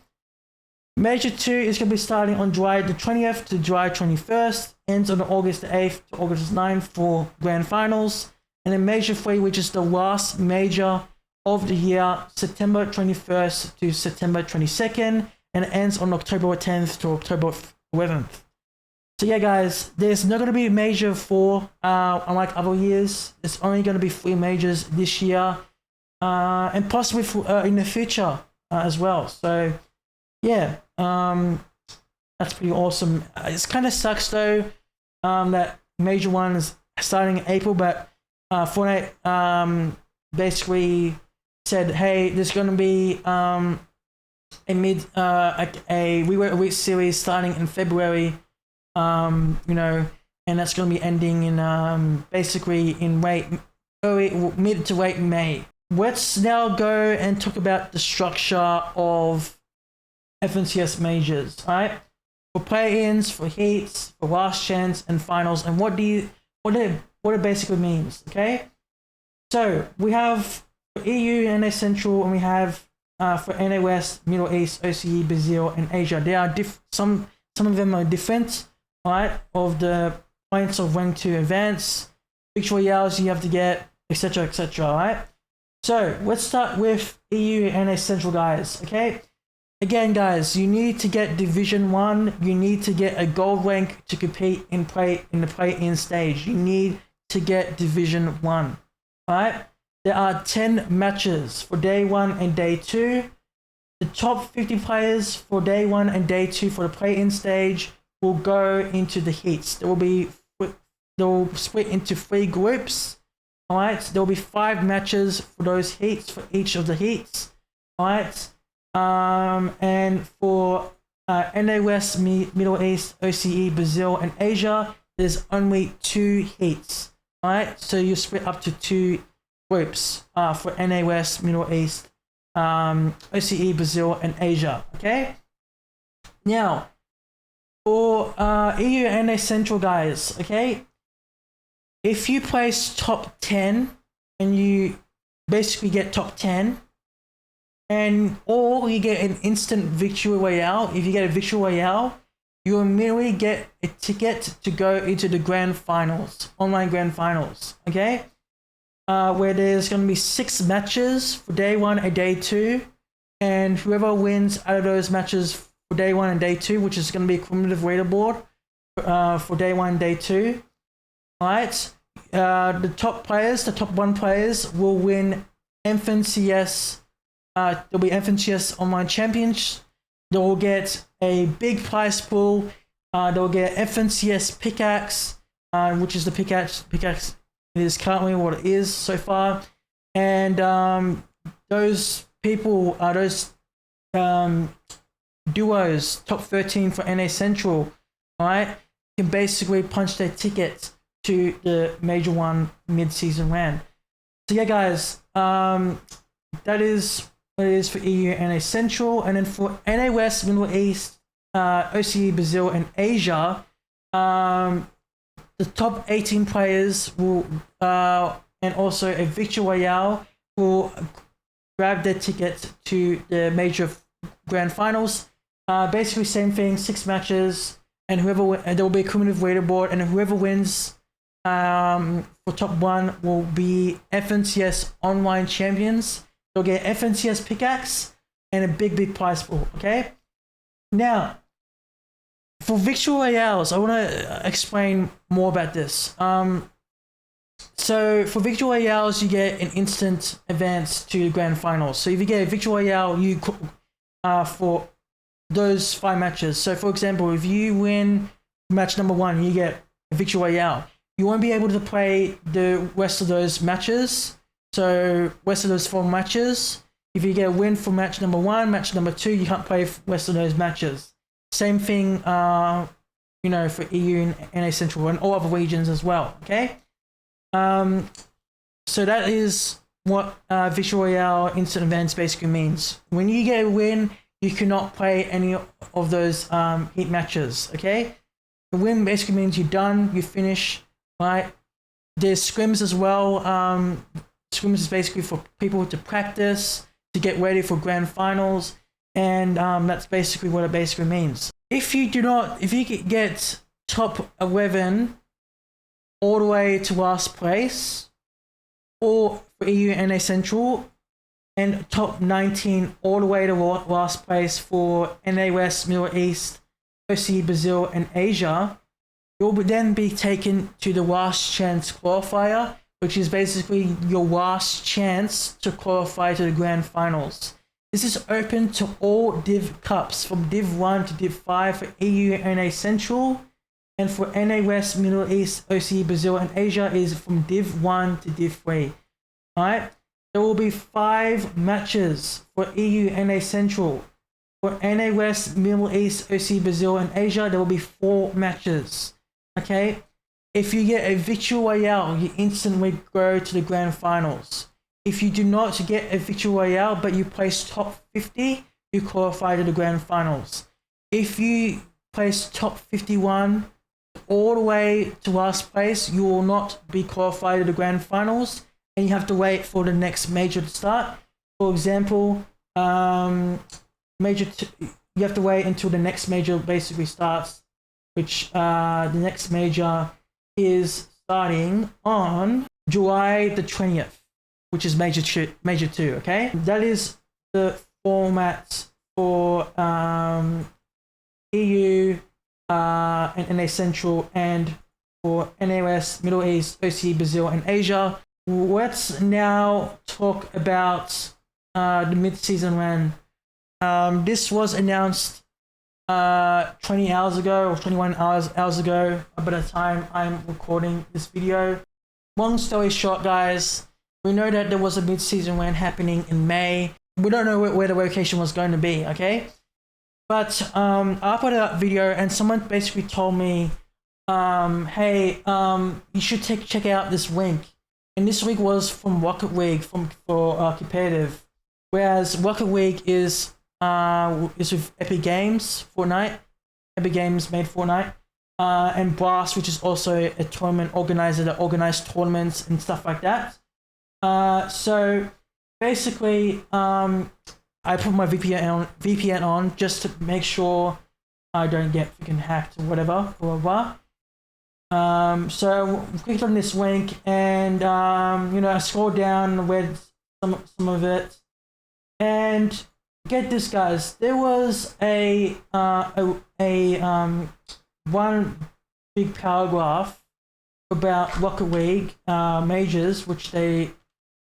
Major 2 is going to be starting on July the 20th to July 21st, ends on August the 8th to August the 9th for Grand Finals. And then Major 3, which is the last major of the year, September 21st to September 22nd. And it ends on October 10th to October 11th. So yeah, guys, there's not going to be a Major 4 unlike other years. It's only going to be 3 majors this year, and possibly in the future as well. So yeah, that's pretty awesome. It kind of sucks though that Major 1 is starting in April, but Fortnite basically said, hey, there's going to be a 𝗙𝗿𝗆 series starting in February, you know, and that's going to be ending in basically in mid to late May. Let's now go and talk about the structure of FNCS majors. All right, for play-ins, for heats, for last chance, and finals, and what it basically means. Okay, so we have for EU, NA Central, and we have for NA West, Middle East, OCE, Brazil, and Asia. They are some of them are different, right? Of the points of when to advance, victory hours you have to get, etc., etc. Right? So let's start with EU and NA Central, guys. Okay. Again, guys, you need to get Division 1. You need to get a gold rank to compete in the play-in stage. You need to get Division 1. All right. There are 10 matches for day 1 and day 2. The top 50 players for day 1 and day 2 for the play-in stage will go into the heats. They'll split into 3 groups. All right. There will be 5 matches for those heats for each of the heats. All right. And for NA West, Middle East, OCE, Brazil, and Asia, there's only 2 heats. All right. So you split up to 2 groups for NA West, Middle East, OCE, Brazil, and Asia. Okay. Now, for EU and NA Central, guys. Okay. If you place top 10 and you basically get top 10, and or you get an instant victory royale. If you get a victory royale, you immediately get a ticket to go into the grand finals, online grand finals, okay? Where there's going to be 6 matches for day 1 and day 2, and whoever wins out of those matches for day 1 and day 2, which is going to be a cumulative leaderboard for day 1 and day 2, right? The top 1 players will win 𝗙𝗏𝗄𝐶𝑠. There'll be 𝗙𝗏𝗄𝐶𝑠 online champions. They will get a big prize pool. They'll get 𝗙𝗏𝗄𝐶𝑠 pickaxe, which is the pickaxe. It is currently what it is so far. And those people, those duos, top 13 for NA Central, alright, can basically punch their ticket to the Major 1 mid-season round. So yeah, guys, that is what it is for EU NA Central. And then for NA West, Middle East, 𝗙𝗏𝗄𝗏, Brazil, and Asia, the top 18 players will, and also a victory royale, will grab their ticket to the major grand finals. Basically, same thing, 6 matches, and there will be a cumulative leaderboard, and whoever wins for top 1 will be 𝗙𝗏𝗄𝐶𝑠 online champions. They'll get 𝗙𝗏𝗄𝐶𝑠 pickaxe and a big prize pool. Okay, now for victory royales, I want to explain more about this. So for victory royales, you get an instant advance to the grand finals. So if you get a victory royale, you for those 5 matches. So for example, if you win match number 1, you get a victory royale. You won't be able to play the rest of those matches. So rest of those 4 matches. If you get a win for match number 1, match number 2, you can't play the rest of those matches. Same thing, you know, for EU and NA Central and all other regions as well. Okay. So that is what victory royale instant events basically means. When you get a win, you cannot play any of those heat matches. Okay. The win basically means you're done, you finish. Right. There's scrims as well. Scrims is basically for people to practice, to get ready for grand finals, and that's basically what it basically means. If you get top 11 all the way to last place, or for EU and NA Central, and top 19 all the way to last place for NA West, Middle East, 𝗙𝗏𝗄𝐶, Brazil, and Asia, you'll then be taken to the last chance qualifier, which is basically your last chance to qualify to the grand finals. This is open to all Div Cups, from Div 1 to Div 5 for EU and NA Central, and for NA West, Middle East, 𝗙𝗏𝗄𝐶, Brazil, and Asia is from Div 1 to Div 3. Alright, there will be 5 matches for EU and NA Central. For NA West, Middle East, 𝗙𝗏𝗄𝐶, Brazil, and Asia, there will be 4 matches. Okay, if you get a victory royale, you instantly go to the grand finals. If you do not get a victory royale, but you place top 50, you qualify to the grand finals. If you place top 51 all the way to last place, you will not be qualified to the grand finals, and you have to wait for the next major to start. For example, you have to wait until the next major basically starts, which the next major is starting on July the 20th, which is major 2. Okay, that is the format for EU and NA Central, and for NA West, Middle East, 𝗙𝗏𝗄𝐶, Brazil, and Asia. Let's now talk about the mid-season run. This was announced 20 hours ago or 21 hours ago by the time I'm recording this video. Long story short, guys, we know that there was a mid-season run happening in May. We don't know where the location was going to be, okay? But I put out a video and someone basically told me, hey, you should check out this link. And this link was from Rocket League for competitive, whereas Rocket League is with Epic Games, Fortnite. Epic Games made Fortnite, and Blast, which is also a tournament organizer that organizes tournaments and stuff like that. So basically, I put my VPN on just to make sure I don't get freaking hacked or whatever, blah blah blah. So I clicked on this link, and you know, I scrolled down and read some of it, and get this, guys, there was a one big paragraph about Rocket League majors, which they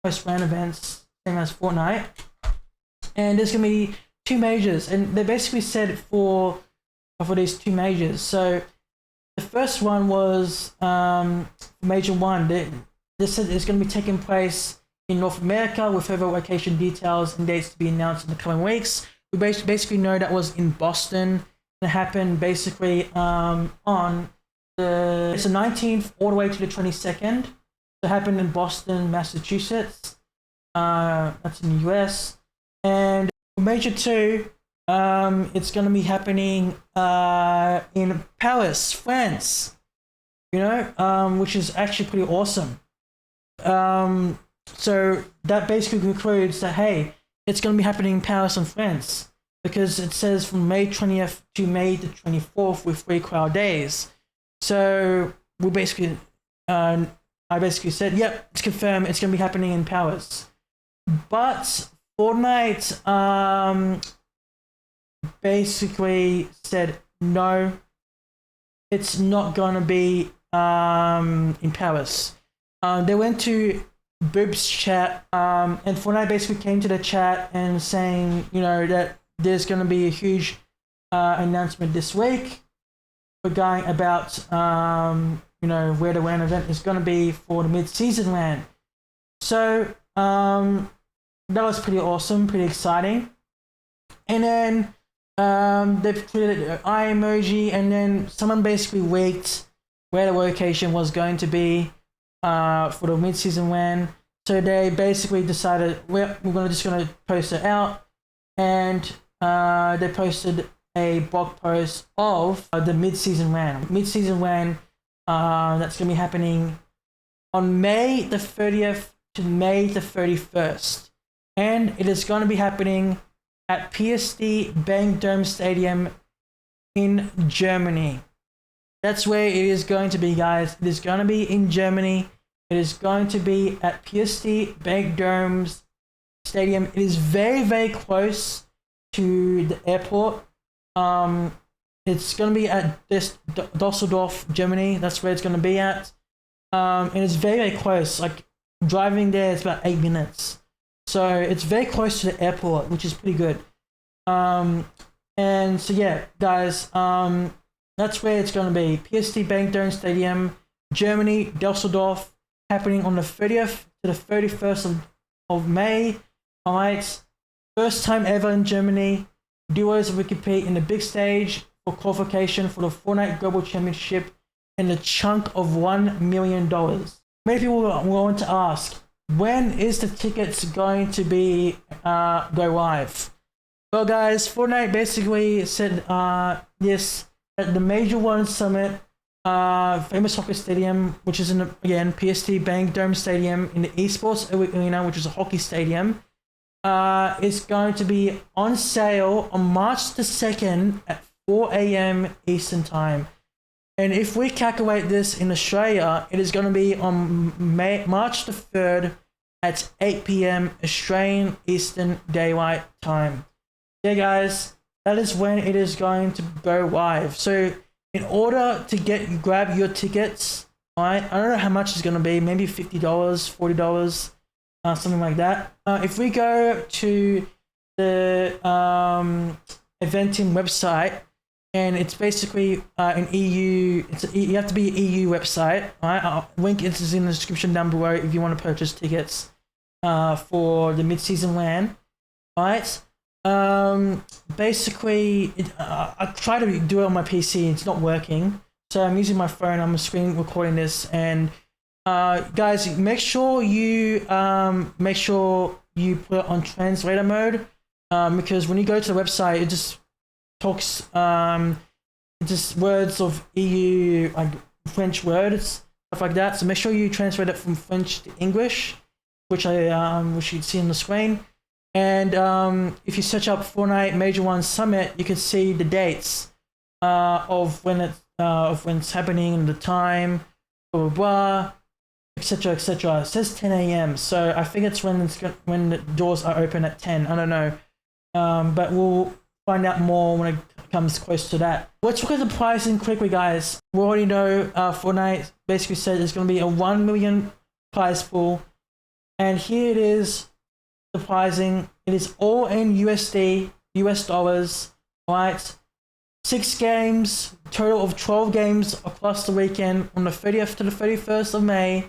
host LAN events, same as Fortnite, and there's gonna be 2 majors, and they basically said for these 2 majors. So the first one was Major 1. They said it's going to be taking place in North America with further location details and dates to be announced in the coming weeks. We basically know that was in Boston. It happened basically on it's the 19th all the way to the 22nd. It happened in Boston, Massachusetts. That's in the US. And Major 2, it's going to be happening in Paris, France. You know, which is actually pretty awesome. So that basically concludes that, hey, it's going to be happening in Paris and France, because it says from May 20th to May the 24th with 3 crowd days. So we basically, I basically said, yep, it's confirmed, it's going to be happening in Paris. But Fortnite basically said, no, it's not going to be in Paris. They went to Boob's chat, and Fortnite basically came to the chat and saying, you know, that there's going to be a huge announcement this week regarding about, you know, where the LAN event is going to be for the mid-season LAN. So that was pretty awesome, pretty exciting. And then they've created 𝗙𝗵𝗆, and then someone basically leaked where the location was going to be for the mid-season LAN. So they basically decided, we're just gonna post it out, and they posted a blog post of the mid-season LAN. Mid-season LAN that's gonna be happening on May the 30th to May the 31st, and it is gonna be happening at 𝗙𝗿𝗍𝗆 Stadium in Germany. That's where it is going to be, guys. It is going to be in Germany. It is going to be at 𝗙𝗿𝗍𝗆 Stadium. It is very, very close to the airport. It's going to be at this Düsseldorf, Germany. That's where it's going to be at. And it's very, very close. Like, driving there, it's about 8 minutes. So it's very close to the airport, which is pretty good. And so yeah, guys, that's where it's going to be. 𝗙𝗿𝗍𝗆 Stadium, Germany, Düsseldorf, happening on the 30th to the 31st of May. Alright, first time ever in Germany. Duos will compete in the big stage for qualification for the Fortnite Global Championship and a chunk of $1 million. Many people will want to ask, when is the tickets going to be go live? Well, guys, Fortnite basically said this at the Major 1 Summit, famous hockey stadium, which is in again 𝗙𝗿𝗍𝗆 Stadium in the esports arena, which is a hockey stadium, is going to be on sale on March the 2nd at 4 a.m. Eastern time. And if we calculate this in Australia, it is going to be on March the 3rd at 8 p.m. Australian Eastern Daylight Time. Yeah, guys, that is when it is going to go live. So in order to grab your tickets, I don't know how much it's going to be, maybe $50, $40, something like that. If we go to the event team website, and it's basically an EU, you have to be an EU website, right? Link is in the description down below if you want to purchase tickets for the mid-season LAN, right? Basically, I try to do it on my PC, it's not working. So I'm using my phone, I'm screen recording this, and guys, make sure you put it on translator mode, because when you go to the website, it just talks just words of EU, like French words, stuff like that. So make sure you translate it from French to English, which you see on the screen. And if you search up Fortnite Major One Summit, you can see the dates of when it's happening and the time, blah blah blah, etc. etc. It says 10 a.m. So I think it's when the doors are open at 10. I don't know, but we'll find out more when it comes close to that. Let's look at the pricing quickly, guys. We already know Fortnite basically said there's going to be a 1 million prize pool, and here it is. The pricing, it is all in USD, US dollars, right? 6 games, total of 12 games across the weekend on the 30th to the 31st of May.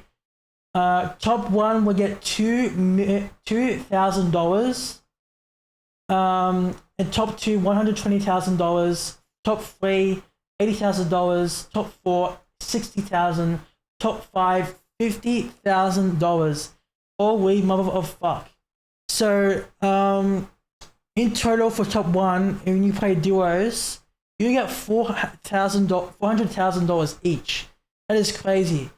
Top 1 will get $2,000. And top 2, $120,000. Top 3, $80,000. Top 4, $60,000. Top 5, $50,000. Holy mother of fuck. So, in total for top 1, when you play duos, you get $400,000 each. That is crazy.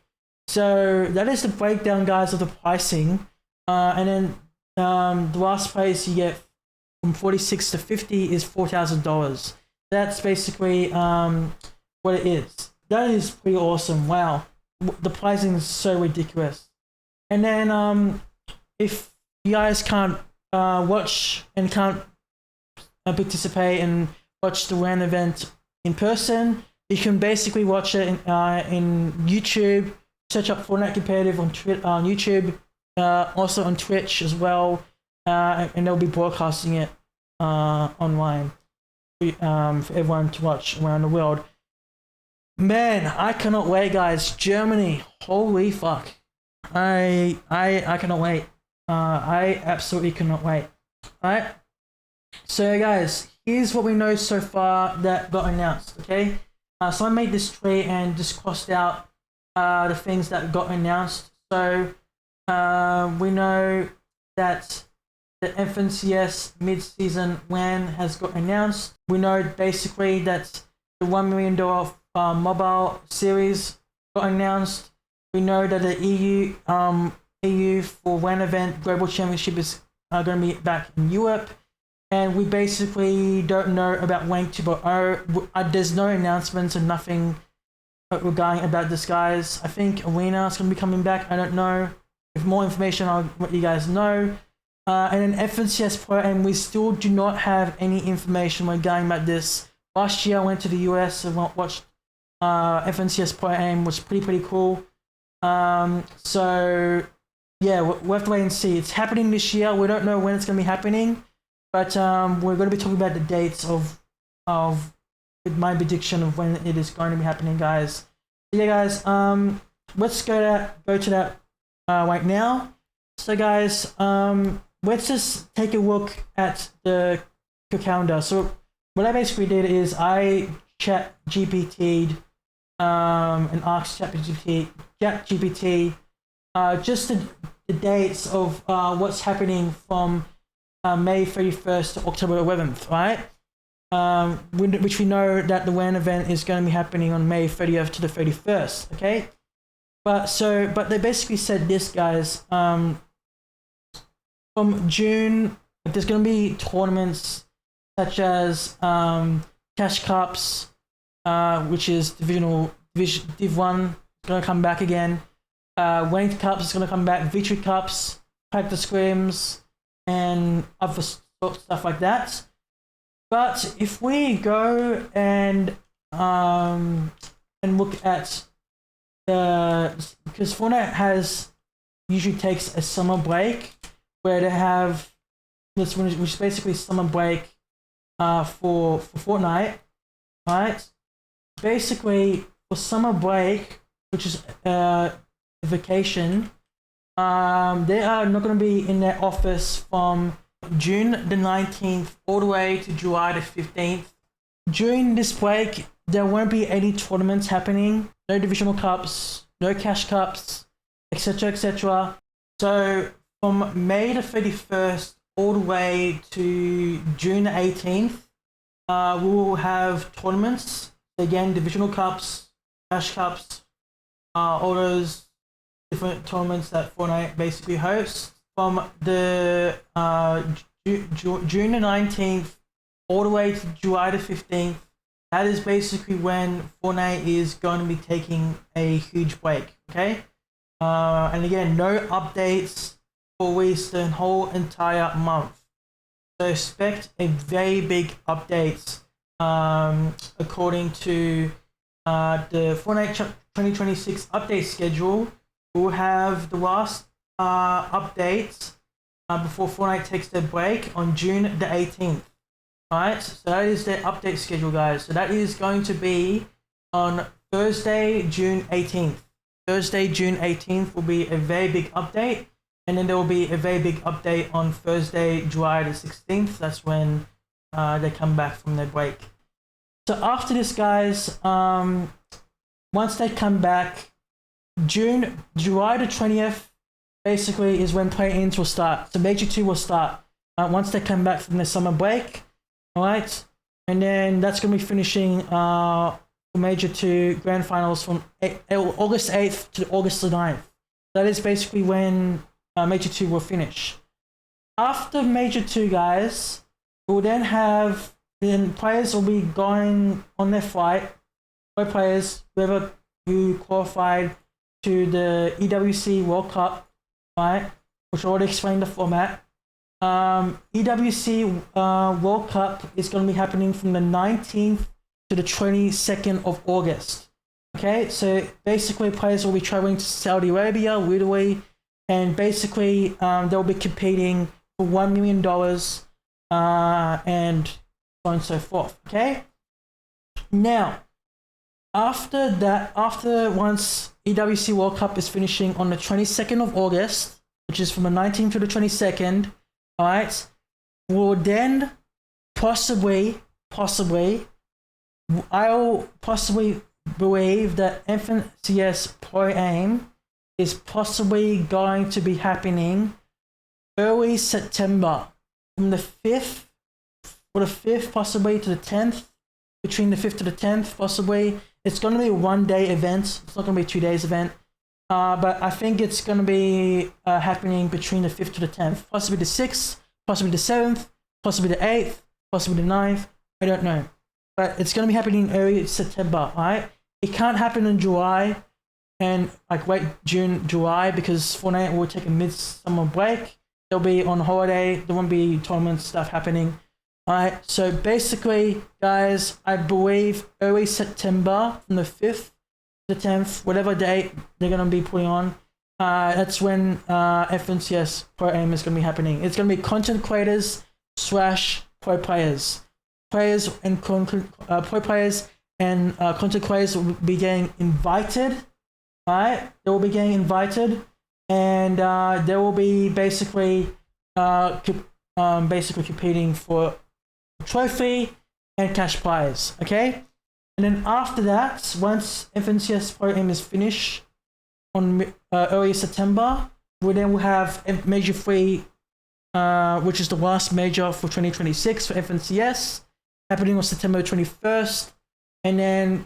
So that is the breakdown, guys, of the pricing. And then the last place you get from 46 to 50 is $4,000. That's basically what it is. That is pretty awesome. Wow, the pricing is so ridiculous. And then if you guys can't watch and can't participate and watch the WAN event in person, you can basically watch it in YouTube. Search up Fortnite Competitive on YouTube, also on Twitch as well, and they'll be broadcasting it online for everyone to watch around the world. Man, I cannot wait, guys. Germany, holy fuck! I cannot wait. I absolutely cannot wait. Alright, so guys, here's what we know so far that got announced. Okay, so I made this tree and just crossed out the things that got announced. So we know that the FNCS mid-season WAN has got announced. We know basically that the $1 million mobile series got announced. We know that the EU for WAN event Global Championship is going to be back in Europe. And we basically don't know about 𝗙𝗿𝗶𝗆. There's no announcements and nothing regarding about this, guys. I think Arena is going to be coming back. I don't know. If more information, I'll let you guys know. And then FNCS Pro, and we still do not have any information regarding about this. Last year I went to the US and watched FNCS Pro Am, was pretty cool. So yeah, we'll have to wait and see. It's happening this year. We don't know when it's going to be happening, but we're going to be talking about the dates of my prediction of when it is going to be happening, guys. So yeah, guys, let's go to that right now. So guys, let's just take a look at the calendar. So what I basically did is I ChatGPT'd and asked ChatGPT just the dates of what's happening from May 31st to October 11th, right? Which we know that the WAN event is going to be happening on May 30th to the 31st, okay? But they basically said this, guys. From June, there's going to be tournaments such as Cash Cups, which is Div 1, going to come back again. Wayne Cups is going to come back. Victory Cups, practice scrims, and other stuff like that. But if we go and look at because Fortnite usually takes a summer break where they have this, which is basically summer break for Fortnite, right? Basically for summer break, which is vacation, they are not going to be in their office from June the 19th all the way to July the 15th. During this break, there won't be any tournaments happening, no divisional cups, no cash cups, etc, etc. So from May the 31st all the way to June the 18th, we will have tournaments. Again, divisional cups, cash cups, all those different tournaments that Fortnite basically hosts. From the June the 19th all the way to July the 15th. That is basically when Fortnite is going to be taking a huge break, okay? And again, no updates for at least the whole entire month. So expect a very big update according to the Fortnite 2026 update schedule. We'll have the last update before Fortnite takes their break on June the 18th. Alright, so that is their update schedule, guys. So that is going to be on Thursday, June 18th. Thursday, June 18th will be a very big update. And then there will be a very big update on Thursday, July the 16th. That's when they come back from their break. So after this, guys, once they come back, July the 20th, basically is when play-ins will start. So Major 2 will start once they come back from their summer break. Alright, and then that's going to be finishing the Major 2 Grand Finals from August 8th to August the 9th. That is basically when Major 2 will finish. After Major 2, guys, we'll then have, players will be going on their flight. Both players, who qualified to the 𝗙𝗿𝗚C World Cup, right, which I already explained the format. 𝗙𝗿𝗚C World Cup is going to be happening from the 19th to the 22nd of August. Okay, so basically players will be traveling to Saudi Arabia, literally, and basically they'll be competing for $1 million and so on and so forth. Okay, now after that, once 𝗙𝗿𝗚C World Cup is finishing on the 22nd of August, which is from the 19th to the 22nd, alright, we'll then possibly, I'll possibly believe that 𝗩𝗏𝗏𝘆 is possibly going to be happening early September, from the 5th, or the 5th possibly to the 10th, between the 5th to the 10th possibly. It's going to be a one-day event. It's not going to be a 2 days event. But I think it's going to be happening between the 5th to the 10th, possibly the 6th, possibly the 7th, possibly the 8th, possibly the 9th. I don't know. But it's going to be happening early September, right? It can't happen in July and like late June, July, because Fortnite will take a midsummer break. They'll be on holiday. There won't be tournament stuff happening. Alright, so basically, guys, I believe early September, from the 5th to the 10th, whatever date they're going to be putting on, that's when 𝗙𝗏𝗏𝘆 Pro Aim is going to be happening. It's going to be content creators / pro players. Pro players and content creators will be getting invited. Alright, they will be getting invited, and they will be basically competing for trophy and cash prize. Okay, and then after that, once 𝗙𝗏𝗏𝘆 Pro Aim is finished on early September, we then will have Major 3, which is the last major for 2026 for 𝗙𝗏𝗏𝘆, happening on September 21st, and then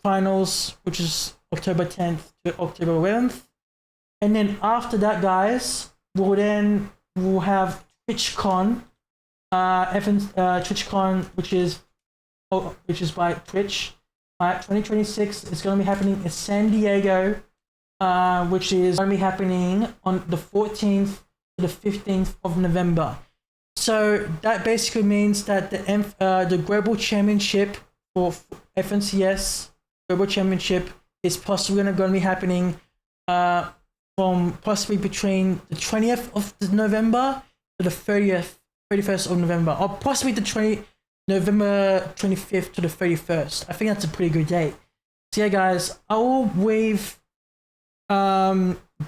finals, which is October 10th to October 11th, and then after that, guys, we'll have TwitchCon, TwitchCon, which is by Twitch. 2026 is going to be happening in San Diego, which is going to be happening on the 14th to the 15th of November. So that basically means that the global championship for 𝗙𝗏𝗏𝘆 global championship is possibly going to be happening from possibly between the 20th of November to the 31st of November, or possibly the November 25th to the 31st. I think that's a pretty good date. So yeah, guys, I will leave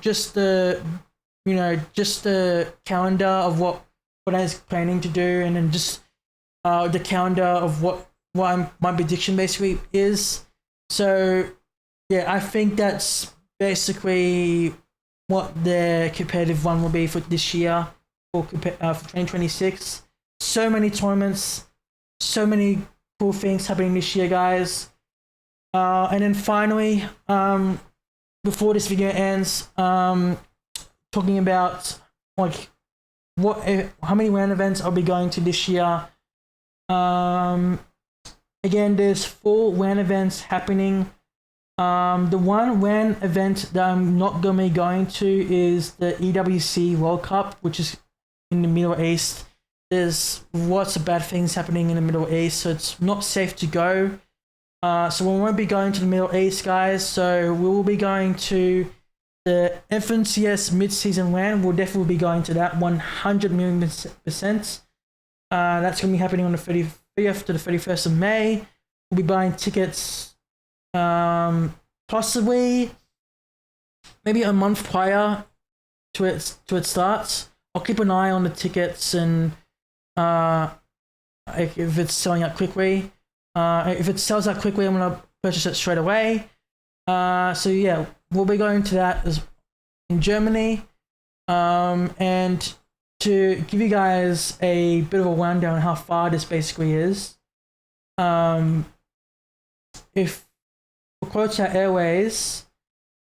just the calendar of what I was planning to do, and then just the calendar of what my prediction basically is. So yeah, I think that's basically what the competitive one will be for this year, for 2026. So many tournaments, so many cool things happening this year, guys. And then finally, before this video ends, talking about like how many WAN events I'll be going to this year. Again, there's 4 WAN events happening. The one WAN event that I'm not going to be going to is the 𝗙𝗿𝗏𝗆 World Cup, which is in the Middle East. There's lots of bad things happening in the Middle East, so it's not safe to go. So we won't be going to the Middle East, guys. So we will be going to the FNCS mid-season WAN. We'll definitely be going to that 100 million %. That's going to be happening on the 30th to the 31st of May. We'll be buying tickets possibly maybe a month prior to it starts. I'll keep an eye on the tickets and if it's selling out quickly. If it sells out quickly, I'm gonna purchase it straight away. So yeah, we'll be going to that in Germany. And to give you guys a bit of a rundown on how far this basically is, if for Quota Airways,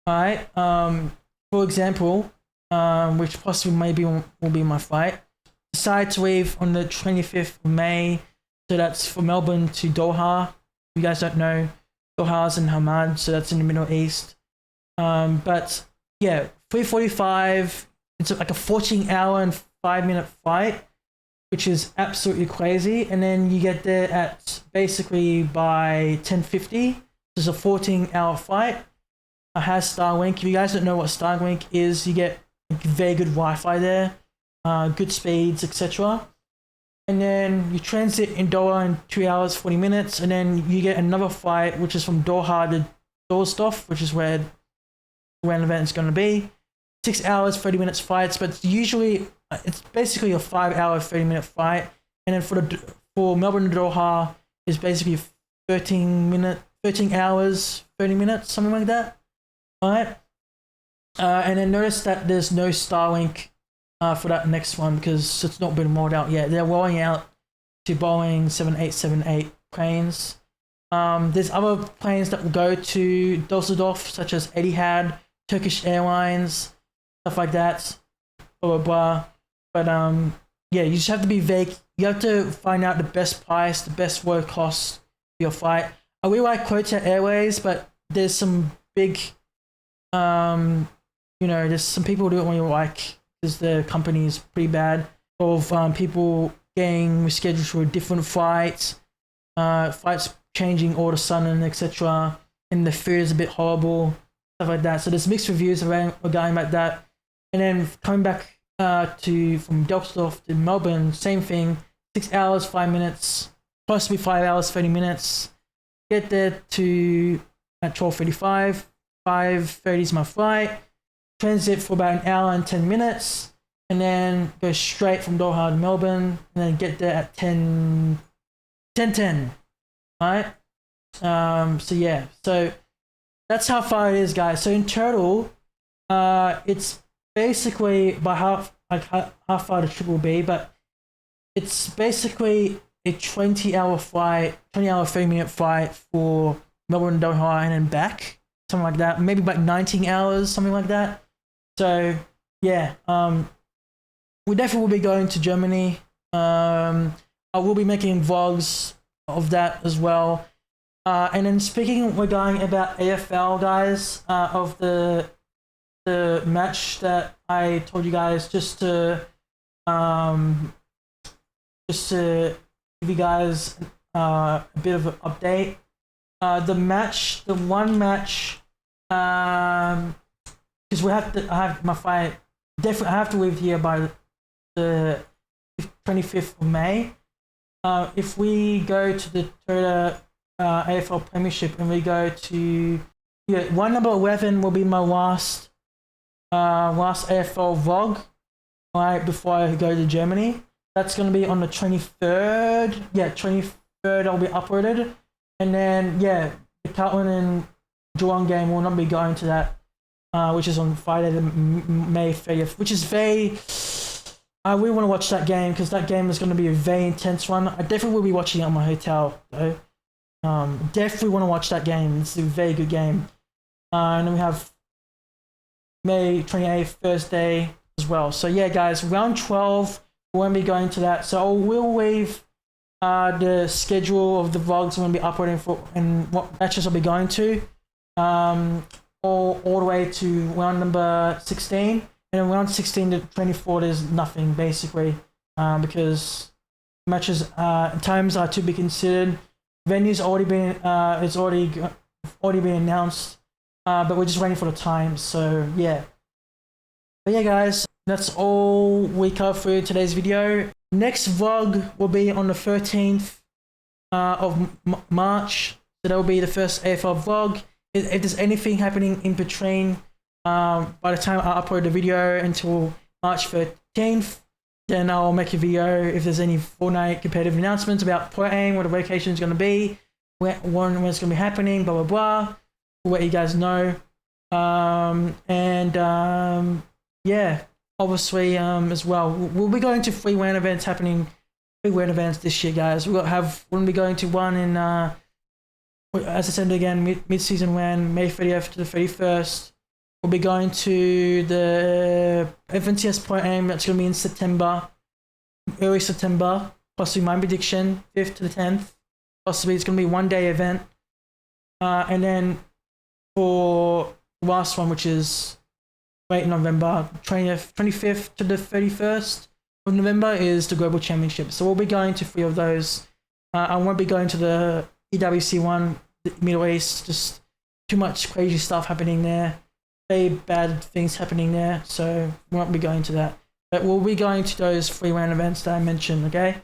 right, for example, which possibly maybe will be my flight, decide to leave on the 25th of May, so that's from Melbourne to Doha. If you guys don't know, Doha's in Hamad, so that's in the Middle East. But yeah, 3:45, it's like a 14-hour and 5-minute flight, which is absolutely crazy. And then you get there at basically by 10:50. There's a 14-hour flight. It has Starlink. If you guys don't know what Starlink is, you get very good Wi-Fi there, good speeds, etc. And then you transit in Doha in 2 hours 40 minutes, and then you get another flight which is from Doha to Dorstov, which is where the WAN event is going to be. 6 hours 30 minutes flights, but it's basically a 5-hour 30-minute flight. And then for Melbourne to Doha is basically 13 hours 30 minutes, something like that. All right. And then notice that there's no Starlink for that next one because it's not been rolled out yet. They're rolling out to Boeing 7878 planes. There's other planes that will go to Düsseldorf, such as Etihad, Turkish Airlines, stuff like that. Blah blah blah. But yeah, you just have to be vague. You have to find out the best price, the best low cost for your flight. I really like Quota Airways, but there's some big, there's some people who don't really like because the company is pretty bad. Of people getting rescheduled for a different flight, flights changing all of a sudden, etc. And the food is a bit horrible, stuff like that. So there's mixed reviews around regarding about that. And then coming back from Düsseldorf to Melbourne, same thing. 6 hours 5 minutes, possibly 5 hours 30 minutes. Get there at 12:35. 5:30 is my flight. Transit for about an hour and 10 minutes, and then go straight from Doha to Melbourne, and then get there at 10:10. Right? So yeah, so that's how far it is, guys. So in total, it's basically by how far the trip will be, but it's basically a 20-hour flight, 20-hour 30-minute flight for Melbourne to Doha and then back, something like that. Maybe about 19 hours, something like that. So yeah, we definitely will be going to Germany. I will be making vlogs of that as well. And then speaking regarding about AFL, guys, of the match that I told you guys, just to give you guys a bit of an update. The one match, because I have my fight. Definitely, I have to leave here by the 25th of May. If we go to the AFL Premiership and we go to one number 11 will be my last AFL vlog, right before I go to Germany. That's going to be on the 23rd. Yeah, 23rd I'll be uploaded. And then, yeah, the Carlton and Geelong game will not be going to that, which is on Friday, the May 30th, which is very... I really want to watch that game because that game is going to be a very intense one. I definitely will be watching it at my hotel, though. Definitely want to watch that game. It's a very good game. And then we have May 28th, Thursday as well. So yeah, guys, round 12, we won't be going to that. So we'll leave the schedule of the vlogs I'm going to be uploading for and what matches I'll be going to, all the way to round number 16. And in round 16 to 24, there's nothing basically, because matches times are to be considered. Venue's already been it's already been announced, but we're just waiting for the times. So yeah. But yeah, guys, that's all we cover for today's video. Next vlog will be on the 13th of March. So that will be the first AFL vlog. If there's anything happening in between, by the time I upload the video until March 13th, then I'll make a video if there's any Fortnite competitive announcements about playing, what the location is going to be, when it's going to be happening, blah, blah, blah. We'll let you guys know. Yeah, obviously, as well, we'll be going to 3 WAN events happening, 3 WAN events this year, guys. We'll be going to one in, as I said again, mid-season WAN, May 30th to the 31st. We'll be going to the FNCS Point Aim, that's going to be in September, early September, possibly my prediction, 5th to the 10th. Possibly it's going to be a 1-day event. And then for the last one, which is late November, 25th to the 31st of November, is the Global Championship. So we'll be going to 3 of those. I won't be going to the 𝗙𝗍𝗄𝐶 one, the Middle East, just too much crazy stuff happening there. Very bad things happening there, so we won't be going to that. But we'll be going to those 3 WAN events that I mentioned, okay?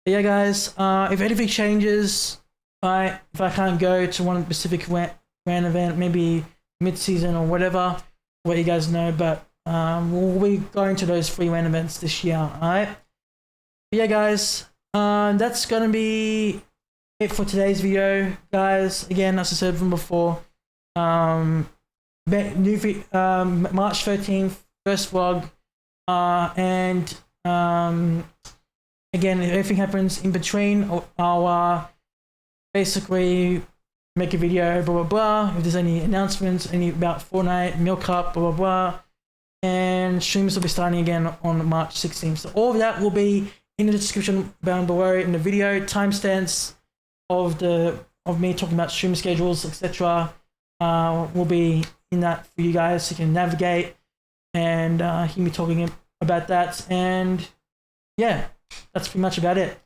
But yeah, guys, if anything changes, if I can't go to one specific WAN event, maybe mid-season or whatever, I'll let you guys know. But we'll be going to those 3 WAN events this year, alright? But yeah, guys, that's going to be it for today's video, guys. Again, as I said from before, March 13th, first vlog, and again, if anything happens in between, I'll basically make a video, blah, blah, blah, if there's any announcements, any about Fortnite, Milk Cup, blah, blah, blah, and streams will be starting again on March 16th. So all of that will be in the description down below in the video, timestamps of me talking about stream schedules, etc. Will be in that for you guys, so you can navigate and hear me talking about that. And yeah, that's pretty much about it.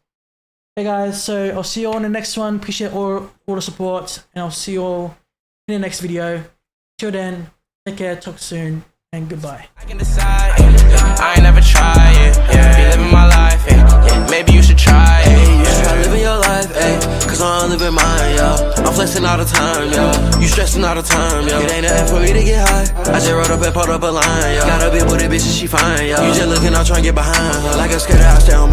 Hey guys, so I'll see you all in the next one. Appreciate all the support, and I'll see you all in the next video. Till then, take care, talk soon, and goodbye. I can decide, I ain't never try it, be living my life, maybe you should try it, you should try living your life, cause I'm living mine, I'm flexing all the time, you stressing all the time, it ain't nothing for me to get high, I just wrote up and pulled up a line, got a bit with a bitch and she fine, you just looking out trying to get behind her, like I'm scared I stay on